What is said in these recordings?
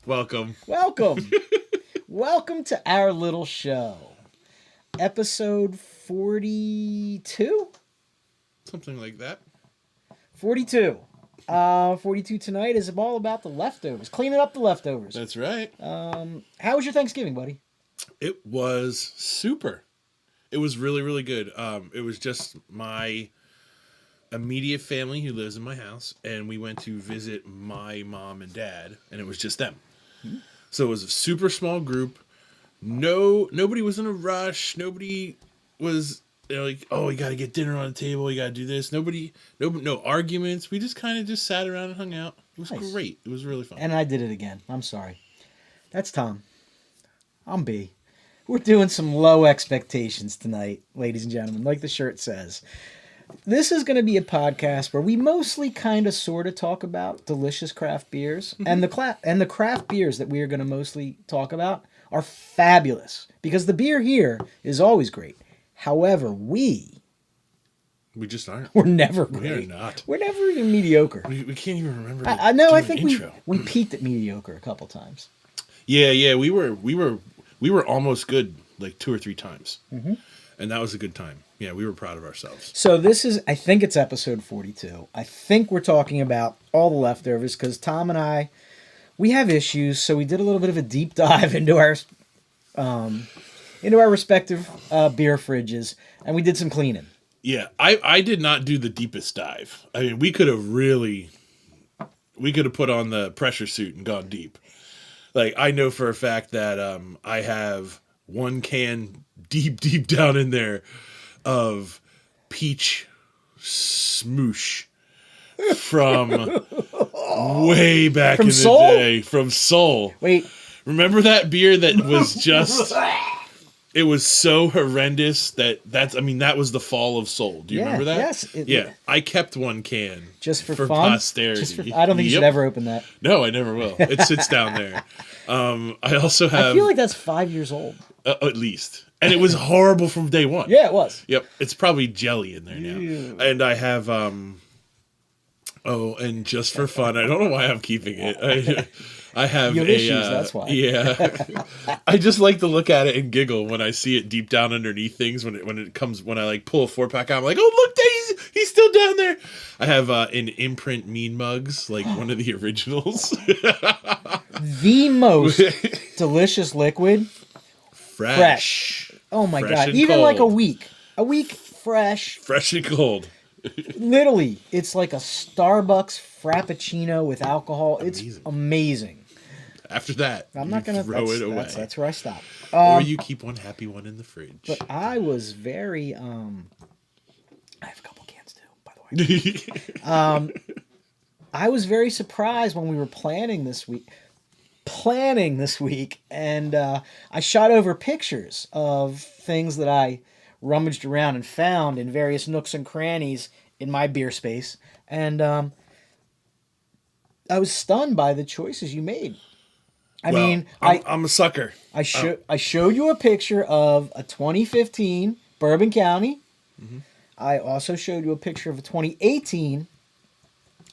Welcome. Welcome. Welcome to our little show. Episode 42? Something like that. 42. 42 tonight is all about the leftovers. Cleaning up the leftovers. That's right. How was your Thanksgiving, buddy? It was super. It was really, really good. It was just my immediate family who lives in my house, and we went to visit my mom and dad, and it was just them. Mm-hmm. So it was a super small group. Nobody was in a rush. Nobody was like, oh, you got to get dinner on the table. You got to do this. No arguments. We just kind of just sat around and hung out. It was nice. Great. It was really fun. And I did it again. I'm sorry. That's Tom. I'm B. We're doing some low expectations tonight, ladies and gentlemen, like the shirt says. This is going to be a podcast where we mostly kind of sort of talk about delicious craft beers. Mm-hmm. And the craft beers that we are going to mostly talk about are fabulous because the beer here is always great. However, we just aren't. We're never great. We're not. We're never even mediocre. We can't even remember. I know. I think we peaked at mediocre a couple times. Yeah. We were almost good like 2 or 3 times, mm-hmm. and that was a good time. Yeah, we were proud of ourselves. So I think it's episode 42. I think we're talking about all the leftovers because Tom and I, we have issues. So we did a little bit of a deep dive into our respective beer fridges, and we did some cleaning. Yeah, I did not do the deepest dive. I mean, we could have put on the pressure suit and gone deep. Like, I know for a fact that I have one can deep down in there of peach smoosh from way back in the day. From Soul. Wait. Remember that beer that was just... It was so horrendous that was the fall of Soul. Do you remember that? Yes. I kept one can just for fun? Posterity. I don't think you should ever open that. No, I never will. It sits down there. I also have. I feel like that's 5 years old. At least, and it was horrible from day one. Yeah, it was. Yep, it's probably jelly in there now. Ew. And I have. And just for fun, I don't know why I'm keeping it. I have issues, that's why. Yeah. I just like to look at it and giggle when I see it deep down underneath things when I like pull a 4-pack out. I'm like, oh look, he's still down there. I have an Imprint Mean Mugs, like one of the originals. The most delicious liquid. Fresh. Oh my fresh God. cold. Even like a week fresh. Fresh and cold. Literally, it's like a Starbucks Frappuccino with alcohol. It's amazing. After that, I'm not gonna throw it away. That's where I stop. Or you keep one happy one in the fridge. But I was very. I have a couple cans too, by the way. I was very surprised when we were planning this week, and I shot over pictures of things that I rummaged around and found in various nooks and crannies in my beer space, and I was stunned by the choices you made. I'm a sucker. I showed you a picture of a 2015 Bourbon County. Mm-hmm. I also showed you a picture of a 2018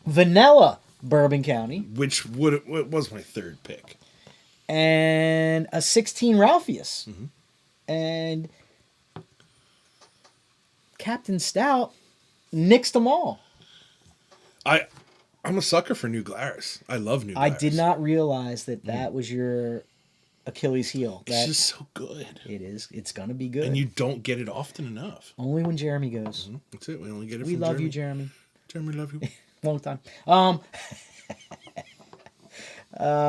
Vanilla Bourbon County, which was my third pick, and a 16 Ralpheus, mm-hmm. and Captain Stout nixed them all. I'm a sucker for New Glarus. I love New Glarus. I did not realize that was your Achilles heel. It's just so good. It is. It's going to be good. And you don't get it often enough. Only when Jeremy goes. Mm-hmm. That's it. We only get it from We love Jeremy. you, Jeremy. Jeremy, love you. Long time.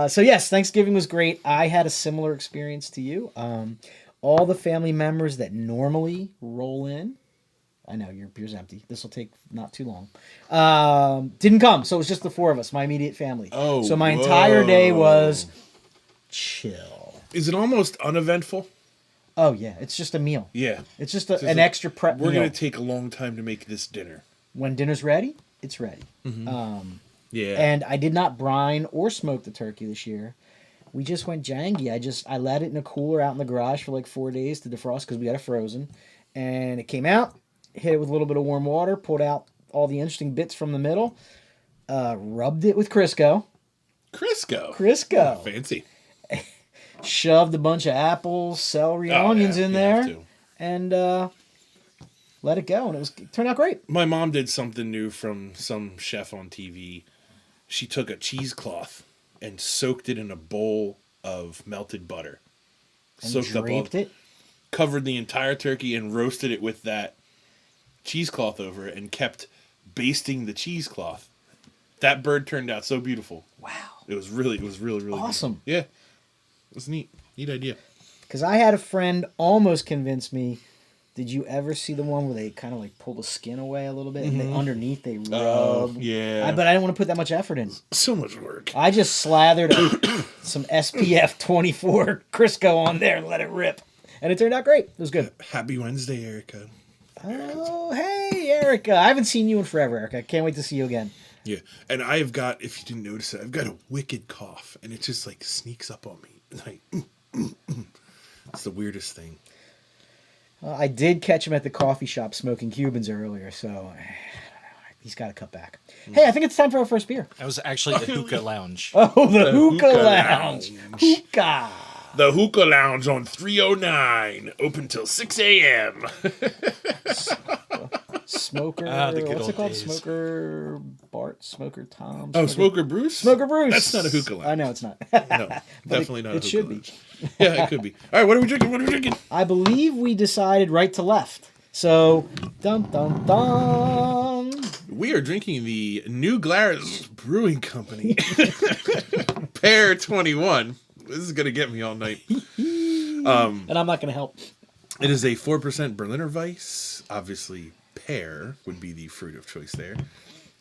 So yes, Thanksgiving was great. I had a similar experience to you. All the family members that normally roll in, I know your beer's empty. This will take not too long. Didn't come, so it was just the 4 of us, my immediate family. Oh, so my entire day was chill. Is it almost uneventful? Oh yeah, it's just a meal. Yeah, it's just an extra prep. We're gonna take a long time to make this dinner. When dinner's ready, it's ready. Mm-hmm. Yeah. And I did not brine or smoke the turkey this year. We just went jangy. I let it in a cooler out in the garage for like 4 days to defrost because we got it frozen, and it came out. Hit it with a little bit of warm water, pulled out all the interesting bits from the middle, rubbed it with Crisco, Crisco. Crisco. Fancy. Shoved a bunch of apples, celery, onions in you there, have to. and let it go, and it turned out great. My mom did something new from some chef on TV. She took a cheesecloth and soaked it in a bowl of melted butter. And Soaked draped it. Covered the entire turkey and roasted it with that cheesecloth over it and kept basting the cheesecloth. That bird turned out so beautiful. Wow. It was really Awesome. Good. Yeah. It was neat. Neat idea. Because I had a friend almost convince me. Did you ever see the one where they kind of like pull the skin away a little bit and they, underneath they rub? Oh, yeah. But I didn't want to put that much effort in. So much work. I just slathered some SPF 24 Crisco on there and let it rip. And it turned out great. It was good. Happy Wednesday, Erica. Oh, hey, Erica. I haven't seen you in forever, Erica. Can't wait to see you again. Yeah. And I've got, if you didn't notice it, I've got a wicked cough. And it just like sneaks up on me. Like, it's the weirdest thing. I did catch him at the coffee shop smoking Cubans earlier, so I don't know. He's got to cut back. Hey, I think it's time for our first beer. That was actually the hookah lounge. Oh, the hookah lounge. Hookah. The Hookah Lounge on 309. Open till 6 a.m. Smoker. The good What's old it called? days. Smoker Bart? Smoker Tom? Oh, Smoker Bruce? Smoker Bruce. That's not a hookah lounge. I know it's not. No, definitely not a hookah It should be. lounge. Yeah, it could be. All right, what are we drinking? What are we drinking? I believe we decided right to left. So, dum dum dum. We are drinking the New Glarus Brewing Company. Pear 21. This is going to get me all night. And I'm not going to help. It is a 4% Berliner Weisse. Obviously, pear would be the fruit of choice there.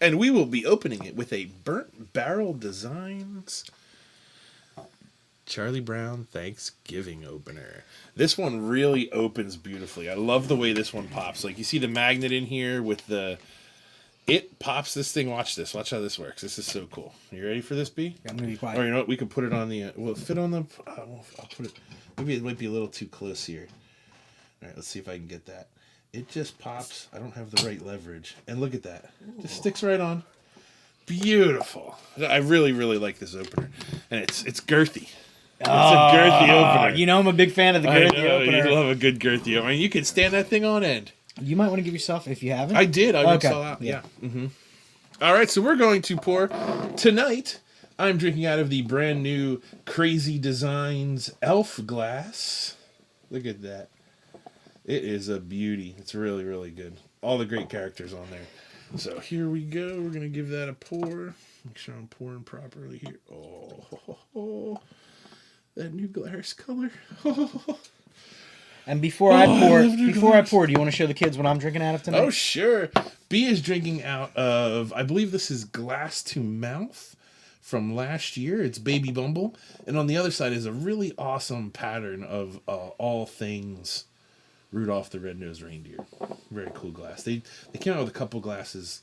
And we will be opening it with a Burnt Barrel Designs Charlie Brown Thanksgiving opener. This one really opens beautifully. I love the way this one pops. Like, you see the magnet in here with the... It pops this thing. Watch this. Watch how this works. This is so cool. You ready for this, B? I'm going to be quiet. Or you know what? We could put it on the... Will it fit on the... I'll put it... Maybe it might be a little too close here. All right, let's see if I can get that. It just pops. I don't have the right leverage. And look at that. Just sticks right on. Beautiful. I really, really like this opener. And it's girthy. It's a girthy opener. You know I'm a big fan of the girthy opener. You love a good girthy opener. I mean, you can stand that thing on end. You might want to give yourself, if you haven't. I did. I okay. saw out. Yeah. Mm-hmm. All right, so we're going to pour tonight. I'm drinking out of the brand new Crazy Designs Elf glass. Look at that. It is a beauty. It's really, really good. All the great characters on there. So here we go. We're going to give that a pour. Make sure I'm pouring properly here. Oh, that new Glarus color. And before I pour, do you want to show the kids what I'm drinking out of tonight? Oh, sure. B is drinking out of, I believe this is Glass to Mouth from last year. It's Baby Bumble. And on the other side is a really awesome pattern of all things Rudolph the Red-Nosed Reindeer. Very cool glass. They came out with a couple glasses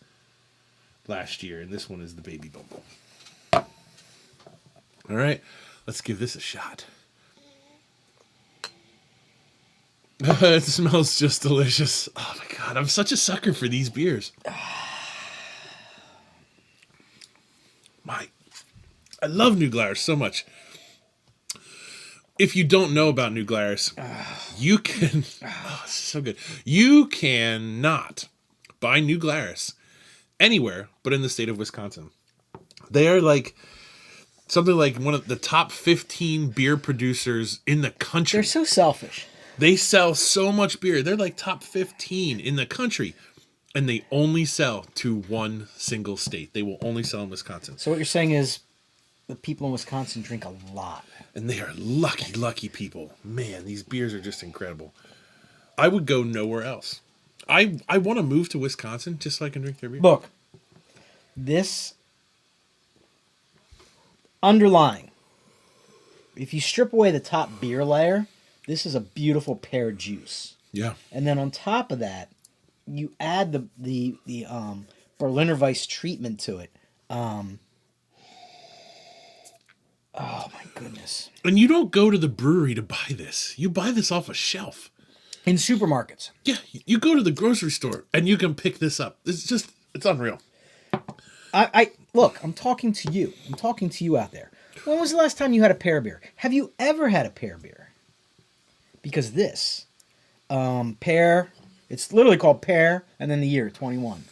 last year, and this one is the Baby Bumble. All right, let's give this a shot. It smells just delicious. Oh my god, I'm such a sucker for these beers. I love New Glarus so much. If you don't know about New Glarus, you can... Oh, it's so good. You cannot buy New Glarus anywhere but in the state of Wisconsin. They are like... something like one of the top 15 beer producers in the country. They're so selfish. They sell so much beer. They're like top 15 in the country. And they only sell to one single state. They will only sell in Wisconsin. So what you're saying is the people in Wisconsin drink a lot. And they are lucky, lucky people. Man, these beers are just incredible. I would go nowhere else. I want to move to Wisconsin just so I can drink their beer. Look, this underlying, if you strip away the top beer layer, this is a beautiful pear juice. Yeah. And then on top of that, you add the Berliner Weisse treatment to it. Oh my goodness. And you don't go to the brewery to buy this. You buy this off a shelf. In supermarkets. Yeah, you go to the grocery store and you can pick this up. It's unreal. I look, I'm talking to you. I'm talking to you out there. When was the last time you had a pear beer? Have you ever had a pear beer? Because this, pear, it's literally called Pear and then the year 21.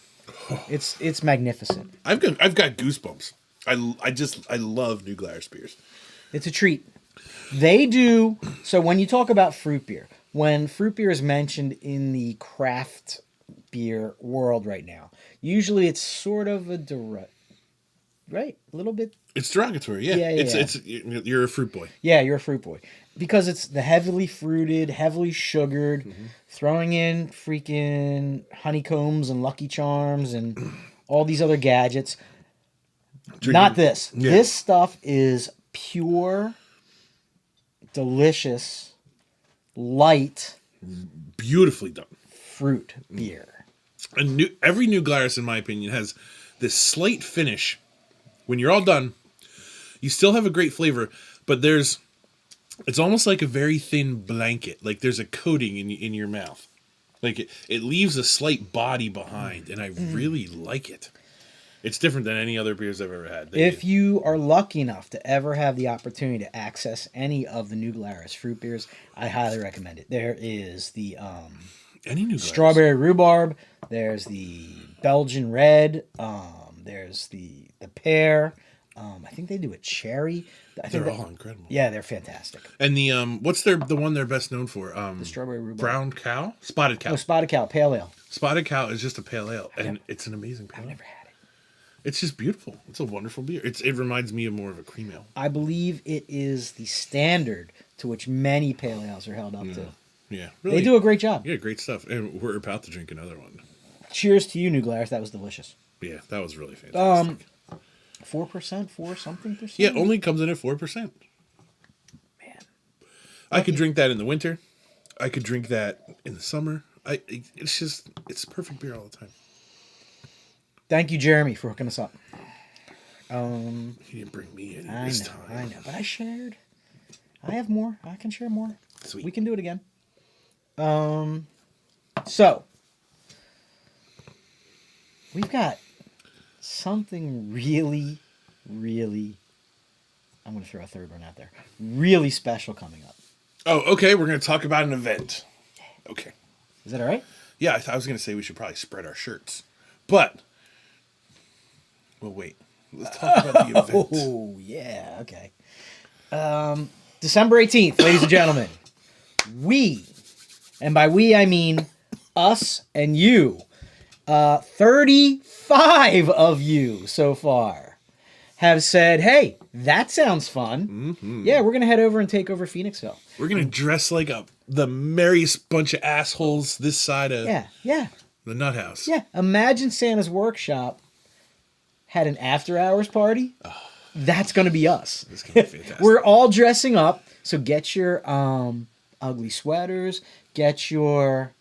It's magnificent. I've got goosebumps. I love New Glarus beers. It's a treat. They do, so when you talk about fruit beer, when fruit beer is mentioned in the craft beer world right now, usually it's sort of a right? A little bit. It's derogatory, yeah. It's you're a fruit boy. Yeah, you're a fruit boy. Because it's the heavily fruited, heavily sugared, throwing in freaking honeycombs and Lucky Charms and all these other gadgets. Not this. Yeah. This stuff is pure, delicious, light, beautifully done fruit beer. And every New Glarus, in my opinion, has this slight finish. When you're all done, you still have a great flavor, but it's almost like a very thin blanket. Like there's a coating in your mouth. Like it leaves a slight body behind, and I really like it. It's different than any other beers I've ever had. If you are lucky enough to ever have the opportunity to access any of the New Glarus fruit beers, I highly recommend it. There is the any New Glarus. Strawberry rhubarb. There's the Belgian red. There's the pear. I think they do a cherry. They're all incredible. Yeah, they're fantastic. And the what's the one they're best known for? The strawberry rhubarb. Brown cow, spotted cow. No, spotted cow, pale ale. Spotted cow is just a pale ale, and it's an amazing pale ale. I've never had it. It's just beautiful. It's a wonderful beer. It reminds me of more of a cream ale. I believe it is the standard to which many pale ales are held up to. Yeah, really. They do a great job. Yeah, great stuff. And we're about to drink another one. Cheers to you, New Glarus. That was delicious. Yeah, that was really fantastic. 4%, 4 something percent. Yeah, only comes in at 4%. Man, I could drink that in the winter. I could drink that in the summer. It's perfect beer all the time. Thank you, Jeremy, for hooking us up. You didn't bring me in this time. I know, but I shared. I have more. I can share more. Sweet. We can do it again. So we've got something really, really, I'm going to throw a third one out there, really special coming up. Oh, okay. We're going to talk about an event. Okay. Is that all right? Yeah, I was going to say we should probably spread our shirts. But, well, wait. Let's talk about the event. Oh, yeah. Okay. December 18th, ladies and gentlemen. We, and by we I mean us and you, 35 of you so far have said, hey, that sounds fun. Mm-hmm. Yeah, we're going to head over and take over Phoenixville. We're going to dress like the merriest bunch of assholes this side of the nut house. Yeah, imagine Santa's Workshop had an after-hours party. Oh. That's going to be us. It's going to be fantastic. We're all dressing up, so get your ugly sweaters, get your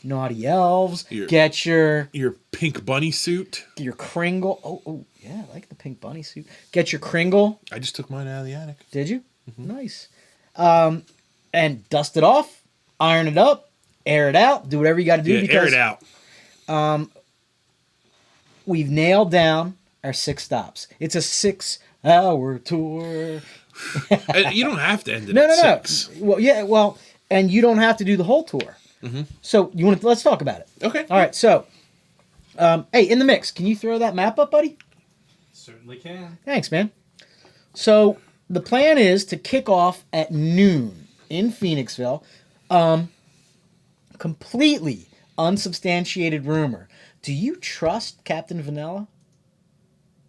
naughty elves, get your pink bunny suit, your Kringle. Oh, yeah, I like the pink bunny suit. Get your Kringle. I just took mine out of the attic. Did you? Mm-hmm. Nice. And dust it off, iron it up, air it out, do whatever you got to do. Yeah, because, air it out. We've nailed down our 6 stops. It's a 6-hour tour. You don't have to end it at 6. Well, and you don't have to do the whole tour. Mm-hmm. So let's talk about it. Okay. All right. So, hey, in the mix, can you throw that map up, buddy? Certainly can. Thanks, man. So the plan is to kick off at noon in Phoenixville. Completely unsubstantiated rumor. Do you trust Captain Vanilla?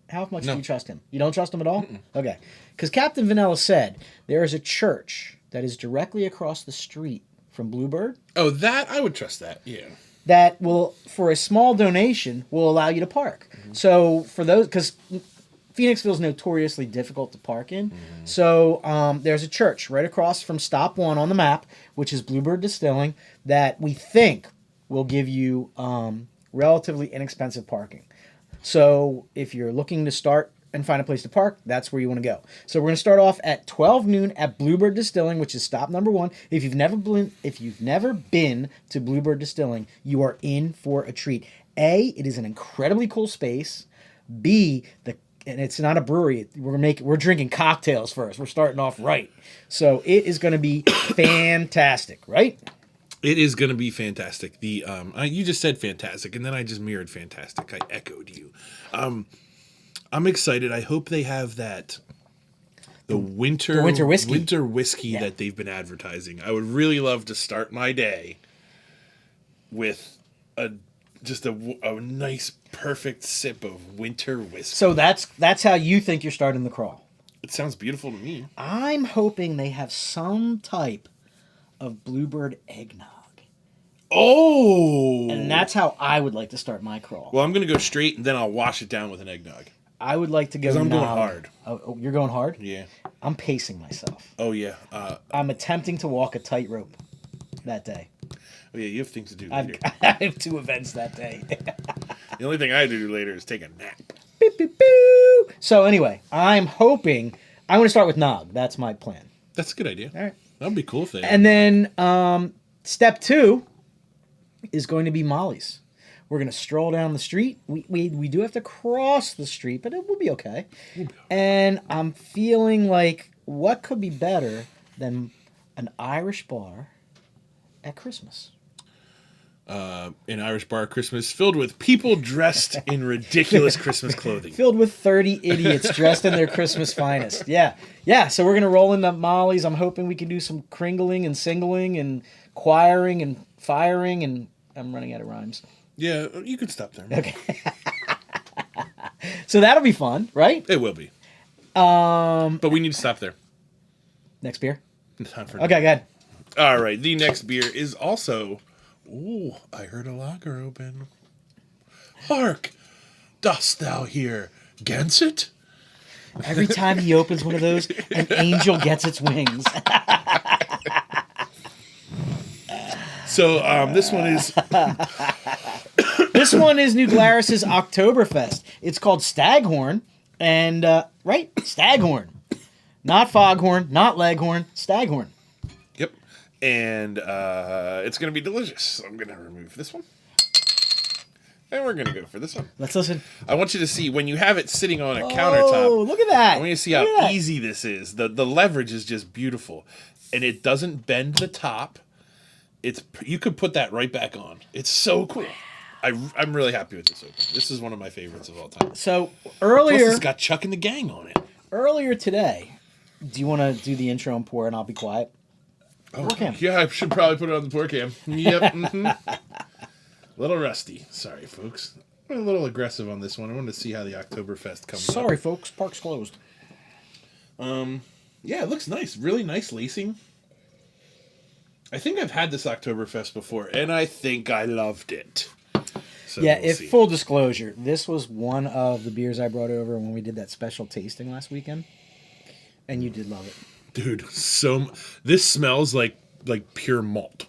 How much do you trust him? You don't trust him at all? Mm-mm. Okay. Because Captain Vanilla said there is a church that is directly across the street from Bluebird. Oh, that? I would trust that, yeah. That will, for a small donation, will allow you to park. Mm-hmm. So for those, because Phoenixville is notoriously difficult to park in. Mm-hmm. So there's a church right across from Stop 1 on the map, which is Bluebird Distilling, that we think will give you relatively inexpensive parking. So if you're looking to start and find a place to park, that's where you want to go. So we're going to start off at 12 noon at Bluebird Distilling, which is stop number 1. If you've never been to Bluebird Distilling, you are in for a treat. It is an incredibly cool space. B, and it's not a brewery. We're drinking cocktails first. We're starting off right. So it is going to be fantastic, right? It is going to be fantastic. You just said fantastic, and then I just mirrored fantastic. I echoed you. I'm excited. I hope they have the winter whiskey that they've been advertising. I would really love to start my day with a nice perfect sip of winter whiskey. So that's how you think you're starting the crawl. It sounds beautiful to me. I'm hoping they have some type of bluebird eggnog. Oh! And that's how I would like to start my crawl. Well, I'm going to go straight, and then I'll wash it down with an eggnog. I would like to go. Because I'm going hard. Oh, you're going hard? Yeah. I'm pacing myself. Oh, yeah. I'm attempting to walk a tightrope that day. Oh, yeah, you have things to do later. I have 2 events that day. The only thing I do later is take a nap. Beep, beep, boo. So anyway, I'm hoping... I want to start with nog. That's my plan. That's a good idea. All right. That would be cool if they... And then step 2 is going to be Molly's. We're going to stroll down the street. We do have to cross the street, but it will be okay. And I'm feeling like what could be better than an Irish bar at Christmas? An Irish bar at Christmas filled with people dressed in ridiculous Christmas clothing. Filled with 30 idiots dressed in their Christmas finest. Yeah. Yeah, so we're going to roll into Molly's. I'm hoping we can do some kringling and singling and choiring and firing, and I'm running out of rhymes. Yeah, you could stop there. Okay. So that'll be fun, right? It will be. But we need to stop there. Next beer? Time for Okay, go ahead. All right, the next beer is also... Ooh, I heard a lager open. Hark! Dost thou hear Gansett? Every time he opens one of those, an angel gets its wings. So this one is... This one is New Glarus's Octoberfest. It's called Staghorn, and right, Staghorn, not Foghorn, not Leghorn, Staghorn. Yep, and it's gonna be delicious. So I'm gonna remove this one, and we're gonna go for this one. Let's listen. I want you to see when you have it sitting on a countertop. Oh, look at that! I want you to see how easy this is. The leverage is just beautiful, and it doesn't bend the top. You could put that right back on. It's so cool. I'm really happy with this open. This is one of my favorites of all time. So Plus, earlier, it's got Chuck and the Gang on it. Earlier today, do you want to do the intro and pour, and I'll be quiet? Oh, yeah, I should probably put it on the pour cam. Yep. Mm-hmm. A little rusty. Sorry, folks. I'm a little aggressive on this one. I wanted to see how the Octoberfest comes up. Sorry, folks. Park's closed. Yeah, it looks nice. Really nice lacing. I think I've had this Oktoberfest before, and I think I loved it. So Yeah, we'll see. full disclosure, this was one of the beers I brought over when we did that special tasting last weekend, and you did love it. Dude, this smells like pure malt.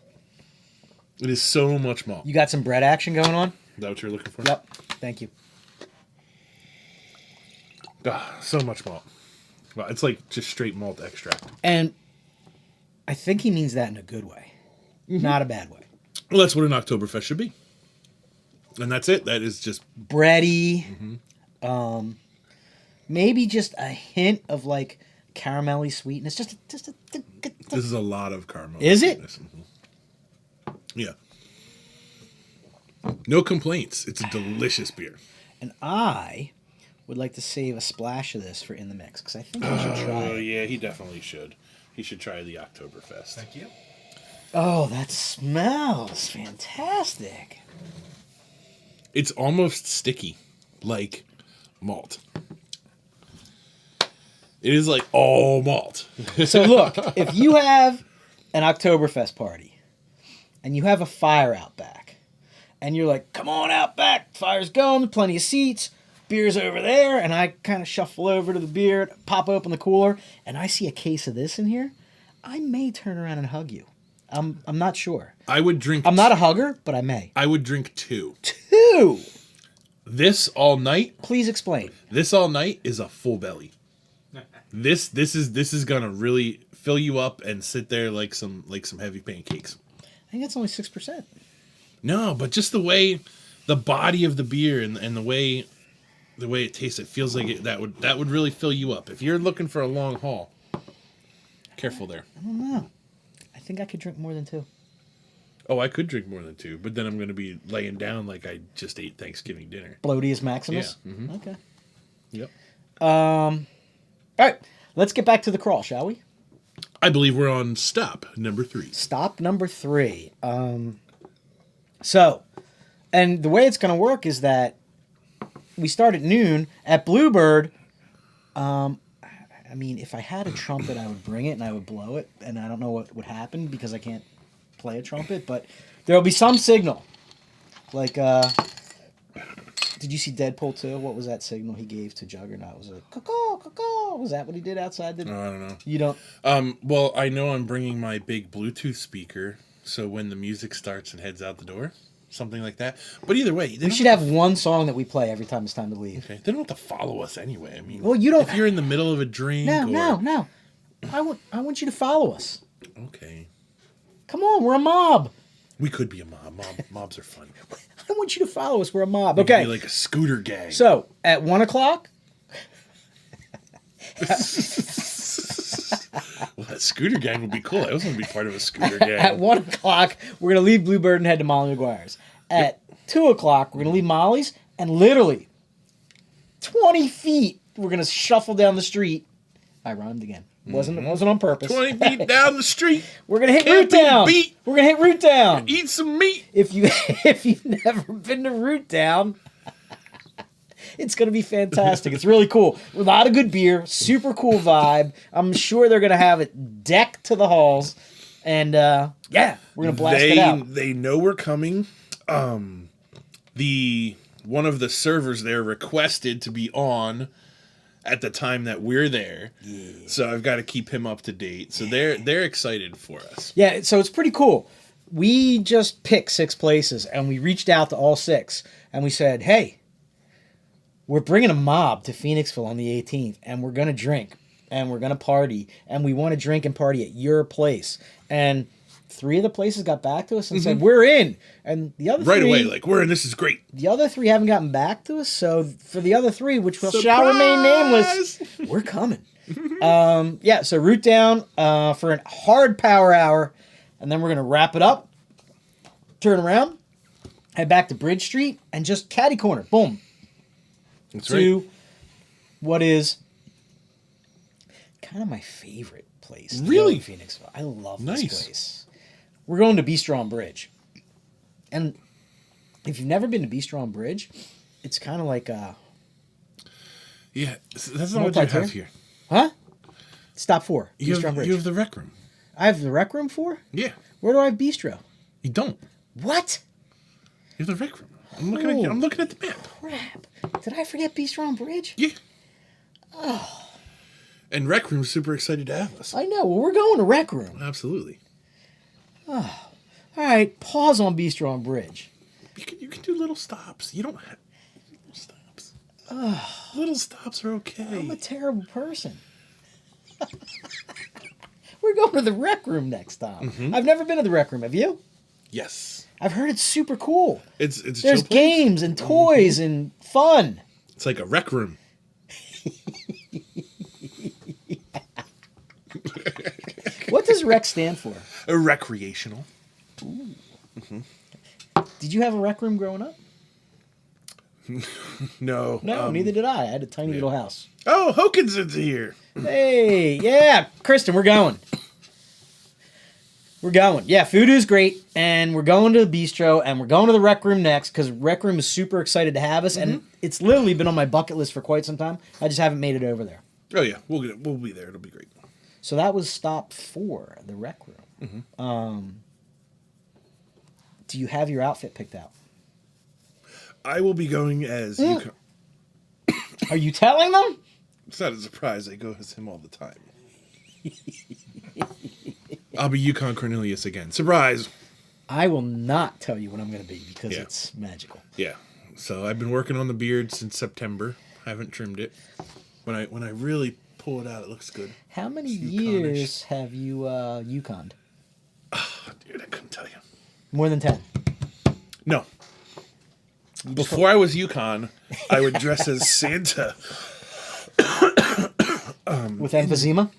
It is so much malt. You got some bread action going on? Is that what you're looking for? Yep. Thank you. So much malt. Well, it's like just straight malt extract. And I think he means that in a good way, not a bad way. Well, that's what an Oktoberfest should be. And that's it. That is just... bready. Maybe just a hint of like caramelly sweetness. Just a This is a lot of caramel. Is it? Yeah. No complaints. It's a delicious beer. And I would like to save a splash of this for in the mix because I think I should try Oh, it. yeah, he definitely should. He should try the Oktoberfest. Thank you. Oh, that smells fantastic. It's almost sticky, like malt. It is like all malt. So look, if you have an Oktoberfest party and you have a fire out back and you're like, come on out back, fire's going, plenty of seats, beer's over there, and I kind of shuffle over to the beer, pop open the cooler, and I see a case of this in here, I may turn around and hug you. I'm not sure. I would drink... I'm not a hugger, but I may. I would drink 2. 2! This all night... Please explain. This all night is a full belly. This is gonna really fill you up and sit there like some heavy pancakes. I think that's only 6%. No, but just the way, the body of the beer and the way the way it tastes, it feels like that would really fill you up. If you're looking for a long haul, careful there. I don't know. I think I could drink more than 2. Oh, I could drink more than 2, but then I'm going to be laying down like I just ate Thanksgiving dinner. Bloatius Maximus? Yeah. Mm-hmm. Okay. Yep. All right. Let's get back to the crawl, shall we? I believe we're on stop number 3. Stop number 3. So, and the way it's going to work is that we start at noon at Bluebird. I mean, if I had a trumpet, I would bring it and I would blow it, and I don't know what would happen because I can't play a trumpet, but there'll be some signal. Like, did you see Deadpool 2? What was that signal he gave to Juggernaut? Was it caw caw? Was that what he did outside? I don't know. You don't? Well, I know I'm bringing my big Bluetooth speaker, so when the music starts and heads out the door, something like that. But either way, We should have one song that we play every time it's time to leave. Okay. They don't have to follow us anyway. I mean, Well, you don't. If you're in the middle of a drink, No. I want you to follow us. Okay. Come on, we're a mob. We could be a mob. Mobs are fun. I want you to follow us. We're a mob. We could Okay. be like a scooter gang. So at 1 o'clock. Well, that scooter gang would be cool. I also want to be part of a scooter gang. At 1 o'clock, we're going to leave Bluebird and head to Molly McGuire's. At 2 o'clock, we're going to leave Molly's, and literally 20 feet, we're going to shuffle down the street. I rhymed again. Wasn't on purpose. 20 feet down the street. We're going to hit Can't Root be Town. beat. We're going to hit Root Town. Eat some meat. If you've never been to Root Town, it's going to be fantastic. It's really cool. A lot of good beer, super cool vibe. I'm sure they're going to have it decked to the halls. And, yeah, we're going to blast it out. They know we're coming. One of the servers there requested to be on at the time that we're there. Yeah. So I've got to keep him up to date. So they're excited for us. Yeah, so it's pretty cool. We just picked 6 places, and we reached out to all 6, and we said, hey, we're bringing a mob to Phoenixville on the 18th, and we're going to drink, and we're going to party, and we want to drink and party at your place. And 3 of the places got back to us and said, we're in. And the other 3... Right away, like, we're in, this is great. The other 3 haven't gotten back to us, so for the other 3, which shall remain nameless, we're coming. Yeah, so root down for a hard power hour, and then we're going to wrap it up, turn around, head back to Bridge Street, and just catty corner. Boom. That's to right. what is kind of my favorite place. Really? In Phoenixville. I love Nice. this place. We're going to Bistro on Bridge. And if you've never been to Bistro on Bridge, it's kind of like Yeah, that's not what you have here. Huh? Stop 4. You Bistro on Bridge. have the rec room. I have the rec room 4? Yeah. Where do I have Bistro? You don't. What? You have the rec room. I'm looking at the map. Crap. Did I forget Bistro on Bridge? Yeah. Oh. And rec room's super excited to have us. I know. Well, we're going to rec room. Absolutely. All right. Pause on Bistro on Bridge. You can do little stops. You don't have little stops. Little stops are okay. I'm a terrible person. We're going to the rec room next time. Mm-hmm. I've never been to the rec room. Have you? Yes. I've heard it's super cool. It's There's games and toys and fun. It's like a rec room. What does rec stand for? A recreational. Ooh. Mm-hmm. Did you have a rec room growing up? No. No, neither did I. I had a tiny little house. Oh, Hokins is here. Hey, yeah, Kristen, we're going. We're going. Yeah, food is great, and we're going to the bistro, and we're going to the rec room next, because rec room is super excited to have us, and it's literally been on my bucket list for quite some time. I just haven't made it over there. Oh, yeah. We'll be there. It'll be great. So that was stop 4, the rec room. Mm-hmm. Do you have your outfit picked out? I will be going as Yukon. Are you telling them? It's not a surprise. I go as him all the time. I'll be Yukon Cornelius again. Surprise! I will not tell you what I'm going to be because it's magical. Yeah. So I've been working on the beard since September. I haven't trimmed it. When I really pull it out, it looks good. How many years have you Yukoned? Oh, dude, I couldn't tell you. More than 10? No. Before I was Yukon, I would dress as Santa. With emphysema?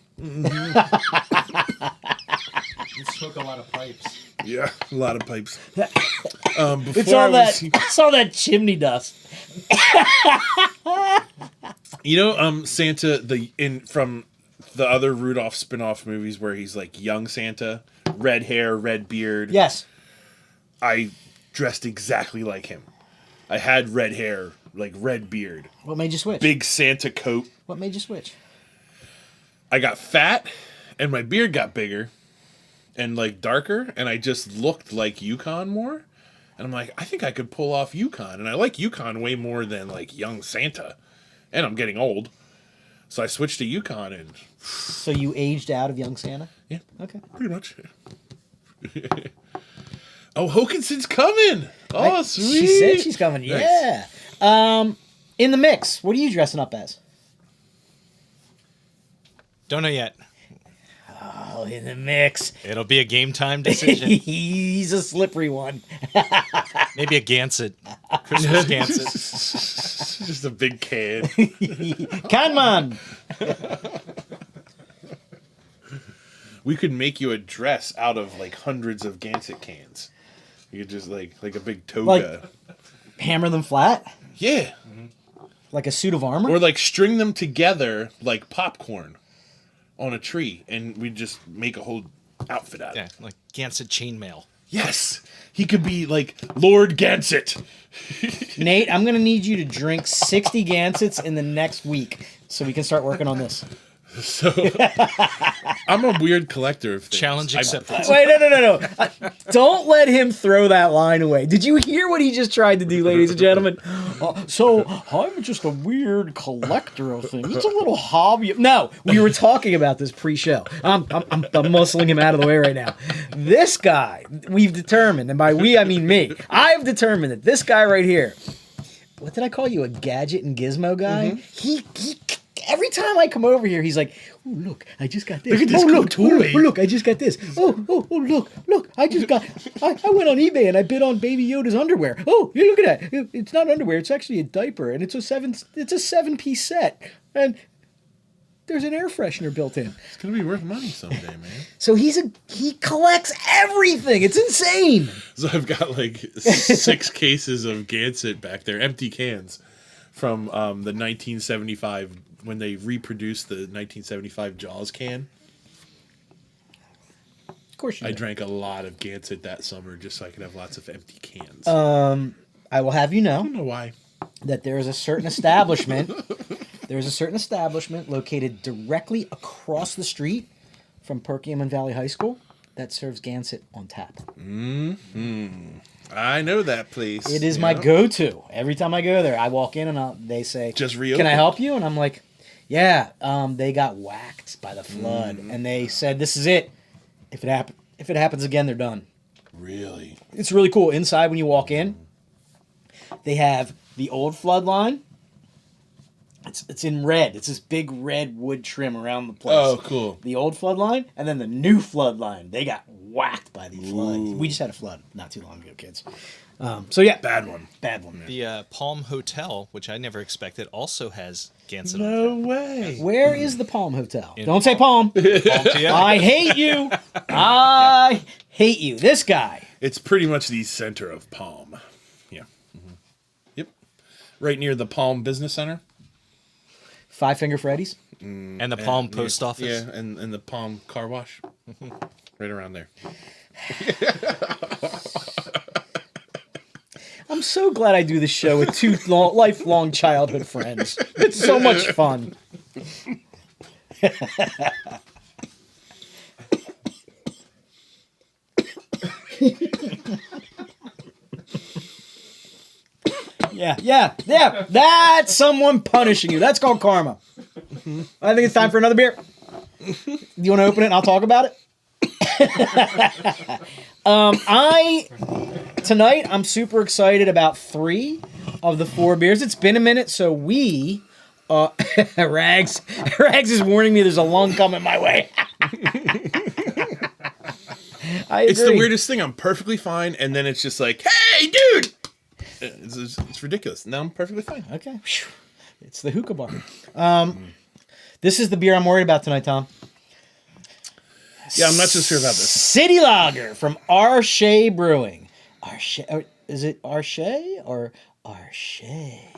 You smoke a lot of pipes. Yeah, a lot of pipes. It's all that chimney dust. You know, Santa from the other Rudolph spin-off movies where he's like young Santa, red hair, red beard. Yes. I dressed exactly like him. I had red hair, like red beard. What made you switch? Big Santa coat. What made you switch? I got fat and my beard got bigger and like darker and I just looked like Yukon more. And I'm like, I think I could pull off Yukon. And I like Yukon way more than like young Santa. And I'm getting old. So I switched to Yukon and... So you aged out of young Santa? Yeah. Okay. Pretty much. Oh, Hokinson's coming. Oh, sweet. She said she's coming. Nice. Yeah. In the mix, what are you dressing up as? Don't know yet. Oh, in the mix. It'll be a game time decision. He's a slippery one. Maybe a Gansett. Christmas Gansett. Just a big can. Come on. We could make you a dress out of like hundreds of Gansett cans. You could just like a big toga. Like, hammer them flat? Yeah. Like a suit of armor? Or like string them together like popcorn on a tree and we just make a whole outfit out of Yeah, it. like Gansett chainmail. Yes. He could be like Lord Gansett. Nate, I'm going to need you to drink 60 Gansets in the next week so we can start working on this. So I'm a weird collector of things. Challenge accepted. Wait, no. Don't let him throw that line away. Did you hear what he just tried to do, ladies and gentlemen? So I'm just a weird collector of things. It's a little hobby. No, we were talking about this pre-show. I'm muscling him out of the way right now. This guy, we've determined, and by we I mean me, I've determined that this guy right here, what did I call you, a gadget and gizmo guy? He every time I come over here, he's like, "Oh, look, I just got this. Look at this cool toy. Oh, look, I just got this. Oh, look, I just got. I went on eBay and I bid on Baby Yoda's underwear. Oh, you look at that. It's not underwear. It's actually a diaper, and it's a 7-piece set, and there's an air freshener built in. It's gonna be worth money someday, man. So he collects everything. It's insane. So I've got like 6 cases of Gansett back there, empty cans from the 1975 when they reproduced the 1975 Jaws can. Of course you I do. drank a lot of Gansett that summer just so I could have lots of empty cans. I will have you know I don't know why. that there is a certain establishment. There's a certain establishment located directly across the street from Perkiomen Valley High School that serves Gansett on tap. I know that place. It is my go-to. Every time I go there, I walk in and they say, Just reopen. "Can I help you?" And I'm like, "Yeah." They got whacked by the flood, and they said, "This is it. If it happens again, they're done." Really? It's really cool. Inside, when you walk in, they have the old flood line. It's in red. It's this big red wood trim around the place. Oh, cool. The old flood line, and then the new flood line. They got whacked by the flood. We just had a flood not too long ago, kids. So yeah, Bad one. bad one. The Palm Hotel, which I never expected, also has Gansett. No way. Where is the Palm Hotel? Don't say Palm. Palm to you. I hate you. I hate you. This guy. It's pretty much the center of Palm. Yeah. Yep. Right near the Palm Business Center. Five Finger Freddy's. And the Palm Post Office. Yeah, and the Palm Car Wash. Right around there. I'm so glad I do this show with two lifelong childhood friends. It's so much fun. Yeah. That's someone punishing you. That's called karma. I think it's time for another beer. You want to open it and I'll talk about it? Tonight I'm super excited about 3 of the 4 beers. It's been a minute, so we Rags is warning me there's a lung coming my way. I agree. It's the weirdest thing. I'm perfectly fine, and then it's just like, hey, dude! It's ridiculous. Now I'm perfectly fine. Okay. Whew. It's the hookah bar. This is the beer I'm worried about tonight, Tom. Yeah, I'm not so sure about this. City Lager from Shea Brewing. Is it Shea or Shea?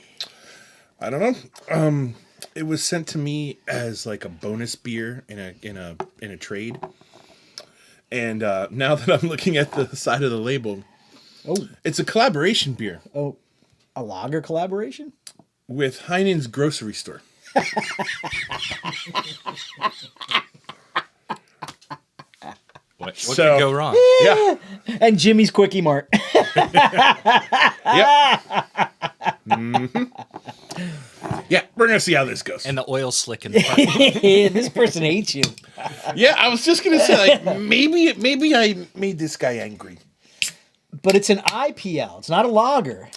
I don't know. It was sent to me as like a bonus beer in a trade. And now that I'm looking at the side of the label, it's a collaboration beer. Oh, a lager collaboration? With Heinen's grocery store. What could go wrong? Yeah. And Jimmy's Quickie Mart. Yep. Mm-hmm. Yeah, we're going to see how this goes. And the oil slick in the front. This person hates you. Yeah, I was just going to say, like, maybe I made this guy angry. But it's an IPL. It's not a lager.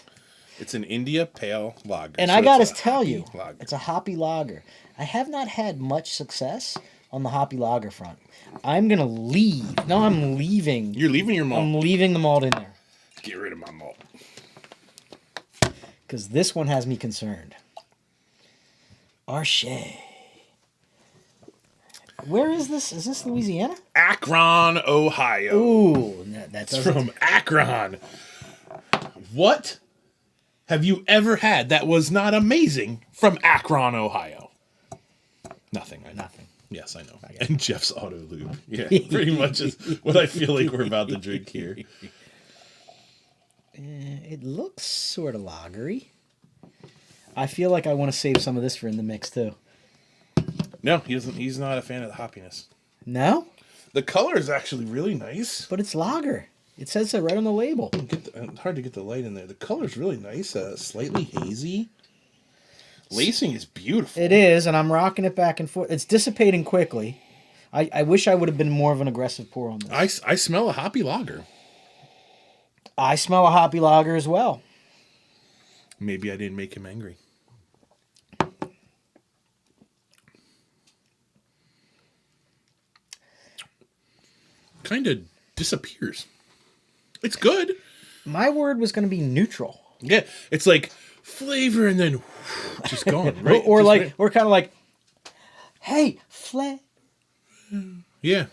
It's an India Pale Lager. And so I got to it's a tell hoppy you, lager. it's a hoppy lager. I have not had much success on the hoppy lager front. I'm going to leave. No, I'm leaving. You're leaving your malt. I'm leaving the malt in there. Get rid of my malt. Because this one has me concerned. Shea. Where is this? Is this Louisiana? Akron, Ohio. Ooh, that's From Akron. What have you ever had that was not amazing from Akron, Ohio? Nothing. I know. Nothing. Yes, I know. And Jeff's Auto Lube. Yeah, pretty much is what I feel like we're about to drink here. It looks sort of lagery. I feel like I want to save some of this for in the mix too. No, he doesn't. He's not a fan of the hoppiness. No? The color is actually really nice. But it's lager. It says so right on the label. Hard to get the light in there. The color's really nice. Slightly hazy. Lacing is beautiful. It is, and I'm rocking it back and forth. It's dissipating quickly. I wish I would have been more of an aggressive pour on this. I smell a hoppy lager. I smell a hoppy lager as well. Maybe I didn't make him angry. Kind of disappears. It's good. My word was going to be neutral. Yeah, it's like flavor and then just gone. Right? Or Just like right. we're kind of like, hey, Yeah,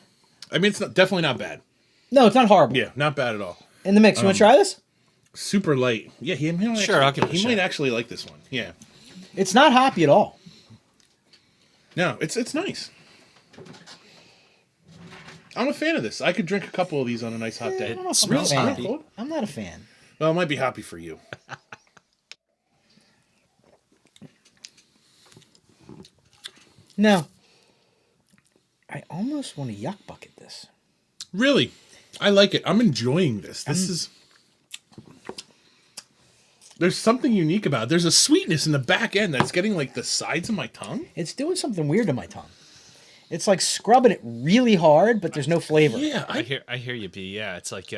I mean it's definitely not bad. No, it's not horrible. Yeah, not bad at all. In the mix, you want to try this? Super light. Yeah, he might Sure, I'll give it a he shot. might actually like this one. Yeah. It's not hoppy at all. No, it's nice. I'm a fan of this. I could drink a couple of these on a nice hot day. I don't know if I'm Real a fan. hoppy. I'm not a fan. Well, it might be hoppy for you. No. I almost want to yuck bucket this. Really, I like it. I'm enjoying this. This is. There's something unique about it. There's a sweetness in the back end that's getting like the sides of my tongue. It's doing something weird to my tongue. It's like scrubbing it really hard, but there's no flavor. Yeah, I hear you, B. Yeah, it's like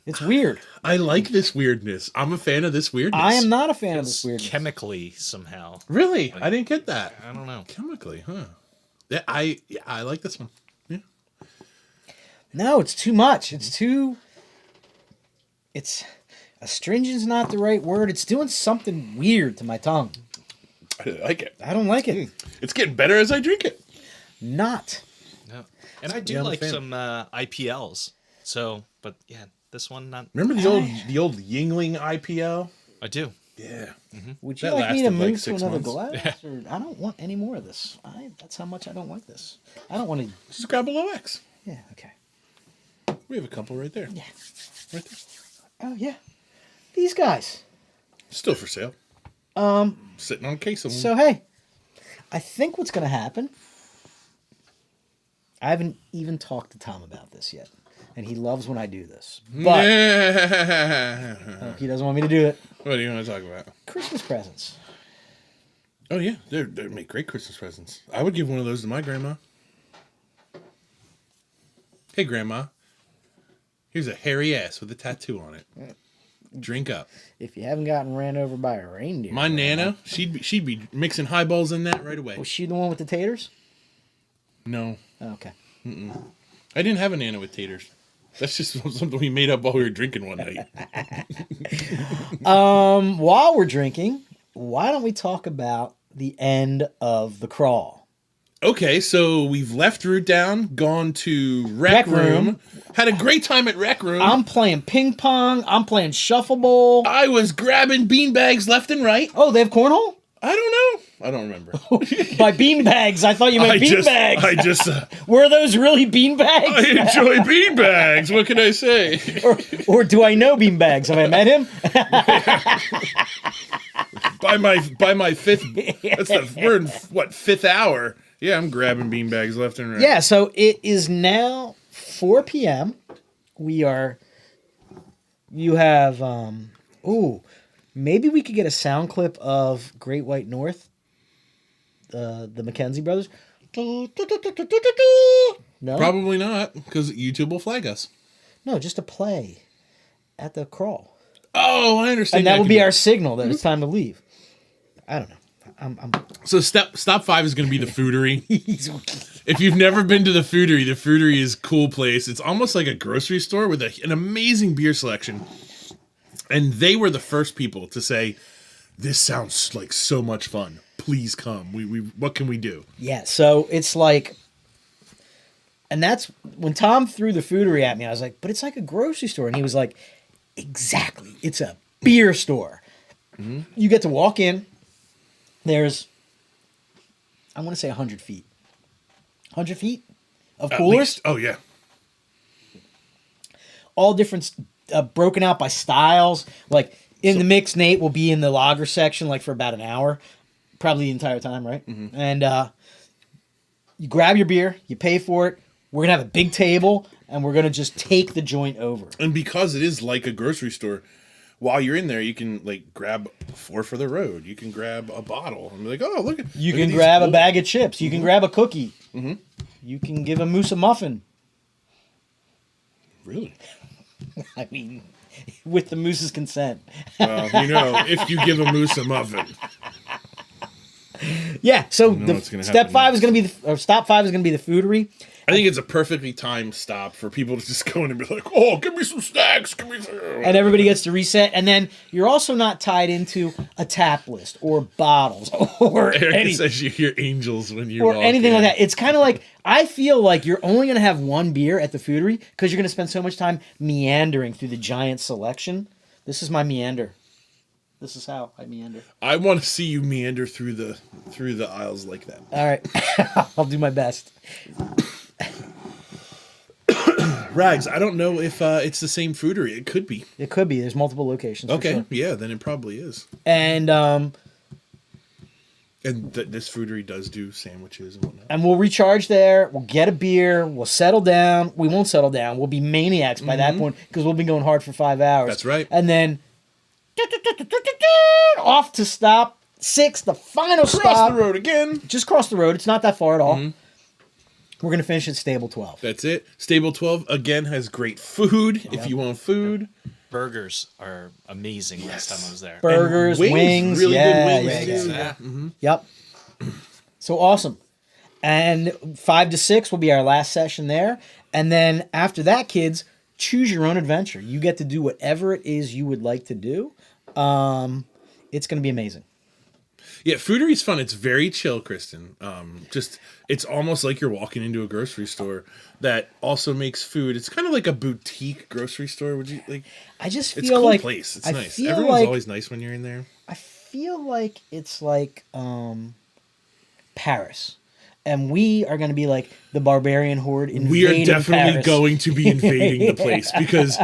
It's weird. I like this weirdness. I'm a fan of this weirdness. I am not a fan of this weirdness. chemically somehow. Really? I didn't get that. I don't know. Chemically, huh? Yeah, I like this one. Yeah. No, it's too much. It's astringent's not the right word. It's doing something weird to my tongue. I like it. I don't like it. It's getting better as I drink it. Not. No. And I do Yeah, I'm a like fan. some IPLs. So, but yeah, this one not. Remember the old Yingling IPL? I do. Yeah. Would you That like me to lasted, like, move to 6 another months. glass? Or I don't want any more of this. That's how much I don't like this. I don't want to. Just grab a low X. Yeah. Okay. We have a couple right there. Yeah. Right there. Oh yeah. These guys. Still for sale. Sitting on a case of them. So hey, I think what's going to happen. I haven't even talked to Tom about this yet, and he loves when I do this. But he doesn't want me to do it. What do you want to talk about? Christmas presents. Oh yeah, they make great Christmas presents. I would give one of those to my grandma. Hey grandma, here's a hairy ass with a tattoo on it. Drink up. If you haven't gotten ran over by a reindeer. My Nana, she'd be mixing highballs in that right away. Was she the one with the taters? No, Oh, okay. I didn't have a Nana with taters. That's just something we made up while we were drinking one night. While we're drinking, why don't we talk about the end of the crawl? Okay, so we've left Root Down, gone to Rec Room, had a great time at Rec Room. I'm playing ping pong. I'm playing shuffleball. I was grabbing beanbags left and right. Oh, they have cornhole? I don't know. I don't remember. By beanbags, I thought you meant beanbags. I just Were those really I beanbags? enjoy beanbags. What can I say? or do I know beanbags? Have I met him? By my fifth, we're in what, fifth hour? Yeah, I'm grabbing beanbags left and right. Yeah, so it is now 4 p.m. You have, maybe we could get a sound clip of Great White North, the McKenzie brothers. No? Probably not, because YouTube will flag us. No, just a play at the crawl. Oh, I understand. And that would be our signal that it's time to leave. I don't know. So stop 5 is going to be the Foodery. If you've never been to the Foodery is a cool place. It's almost like a grocery store with an amazing beer selection. And they were the first people to say, "This sounds like so much fun. Please come. We what can we do?" Yeah, so it's like, and that's when Tom threw the Foodery at me. I was like, "But it's like a grocery store," and he was like, "Exactly. It's a beer store. Mm-hmm. You get to walk in. There's, I want to say 100 feet. 100 feet of coolers. Oh, yeah. All different, broken out by styles. Like, in the mix, Nate will be in the lager section, like, for about an hour. Probably the entire time, right? Mm-hmm. And you grab your beer. You pay for it. We're going to have a big table, and we're going to just take the joint over. And because it is like a grocery store, while you're in there, you can like grab 4 for the road. You can grab a bottle and be like, "Oh, look at." You look can at grab cool. a bag of chips. You can grab a cookie. Mm-hmm. You can give a moose a muffin. Really? I mean, with the moose's consent. Well, if you give a moose a muffin. Yeah. So stop 5 is going to be the Foodery. I think it's a perfectly timed stop for people to just go in and be like, "Oh, give me some snacks, give me some." And everybody gets to reset. And then you're also not tied into a tap list or bottles or Eric says you hear angels when you or walk anything in. like that. It's kind of like, I feel like you're only going to have one beer at the Foodery because you're going to spend so much time meandering through the giant selection. This is my meander. This is how I meander. I want to see you meander through the aisles like that. All right. I'll do my best. Rags, I don't know if it's the same Foodery. It could be. It could be. There's multiple locations. Okay, for sure. Yeah, then it probably is. And this Foodery does do sandwiches and whatnot. And we'll recharge there. We'll get a beer. We'll settle down. We won't settle down. We'll be maniacs by that point because we'll be going hard for 5 hours. That's right. And then off to stop 6, the final stop. Cross the road again. Just cross the road. It's not that far at all. Mm-hmm. We're going to finish at Stable 12. That's it. Stable 12, again, has great food if you want food. Burgers are amazing last time I was there. Burgers, wings. Really good wings. Yeah. Mm-hmm. Yep. So awesome. And 5 to 6 will be our last session there. And then after that, kids, choose your own adventure. You get to do whatever it is you would like to do. It's going to be amazing. Yeah, Foodery's fun. It's very chill, Kristen. It's almost like you're walking into a grocery store that also makes food. It's kind of like a boutique grocery store. Would you like? I just feel it's a cool like place. It's I nice. Everyone's always nice when you're in there. I feel like it's like Paris. And we are going to be like the barbarian horde invading We are definitely Paris. Going to be invading the place because,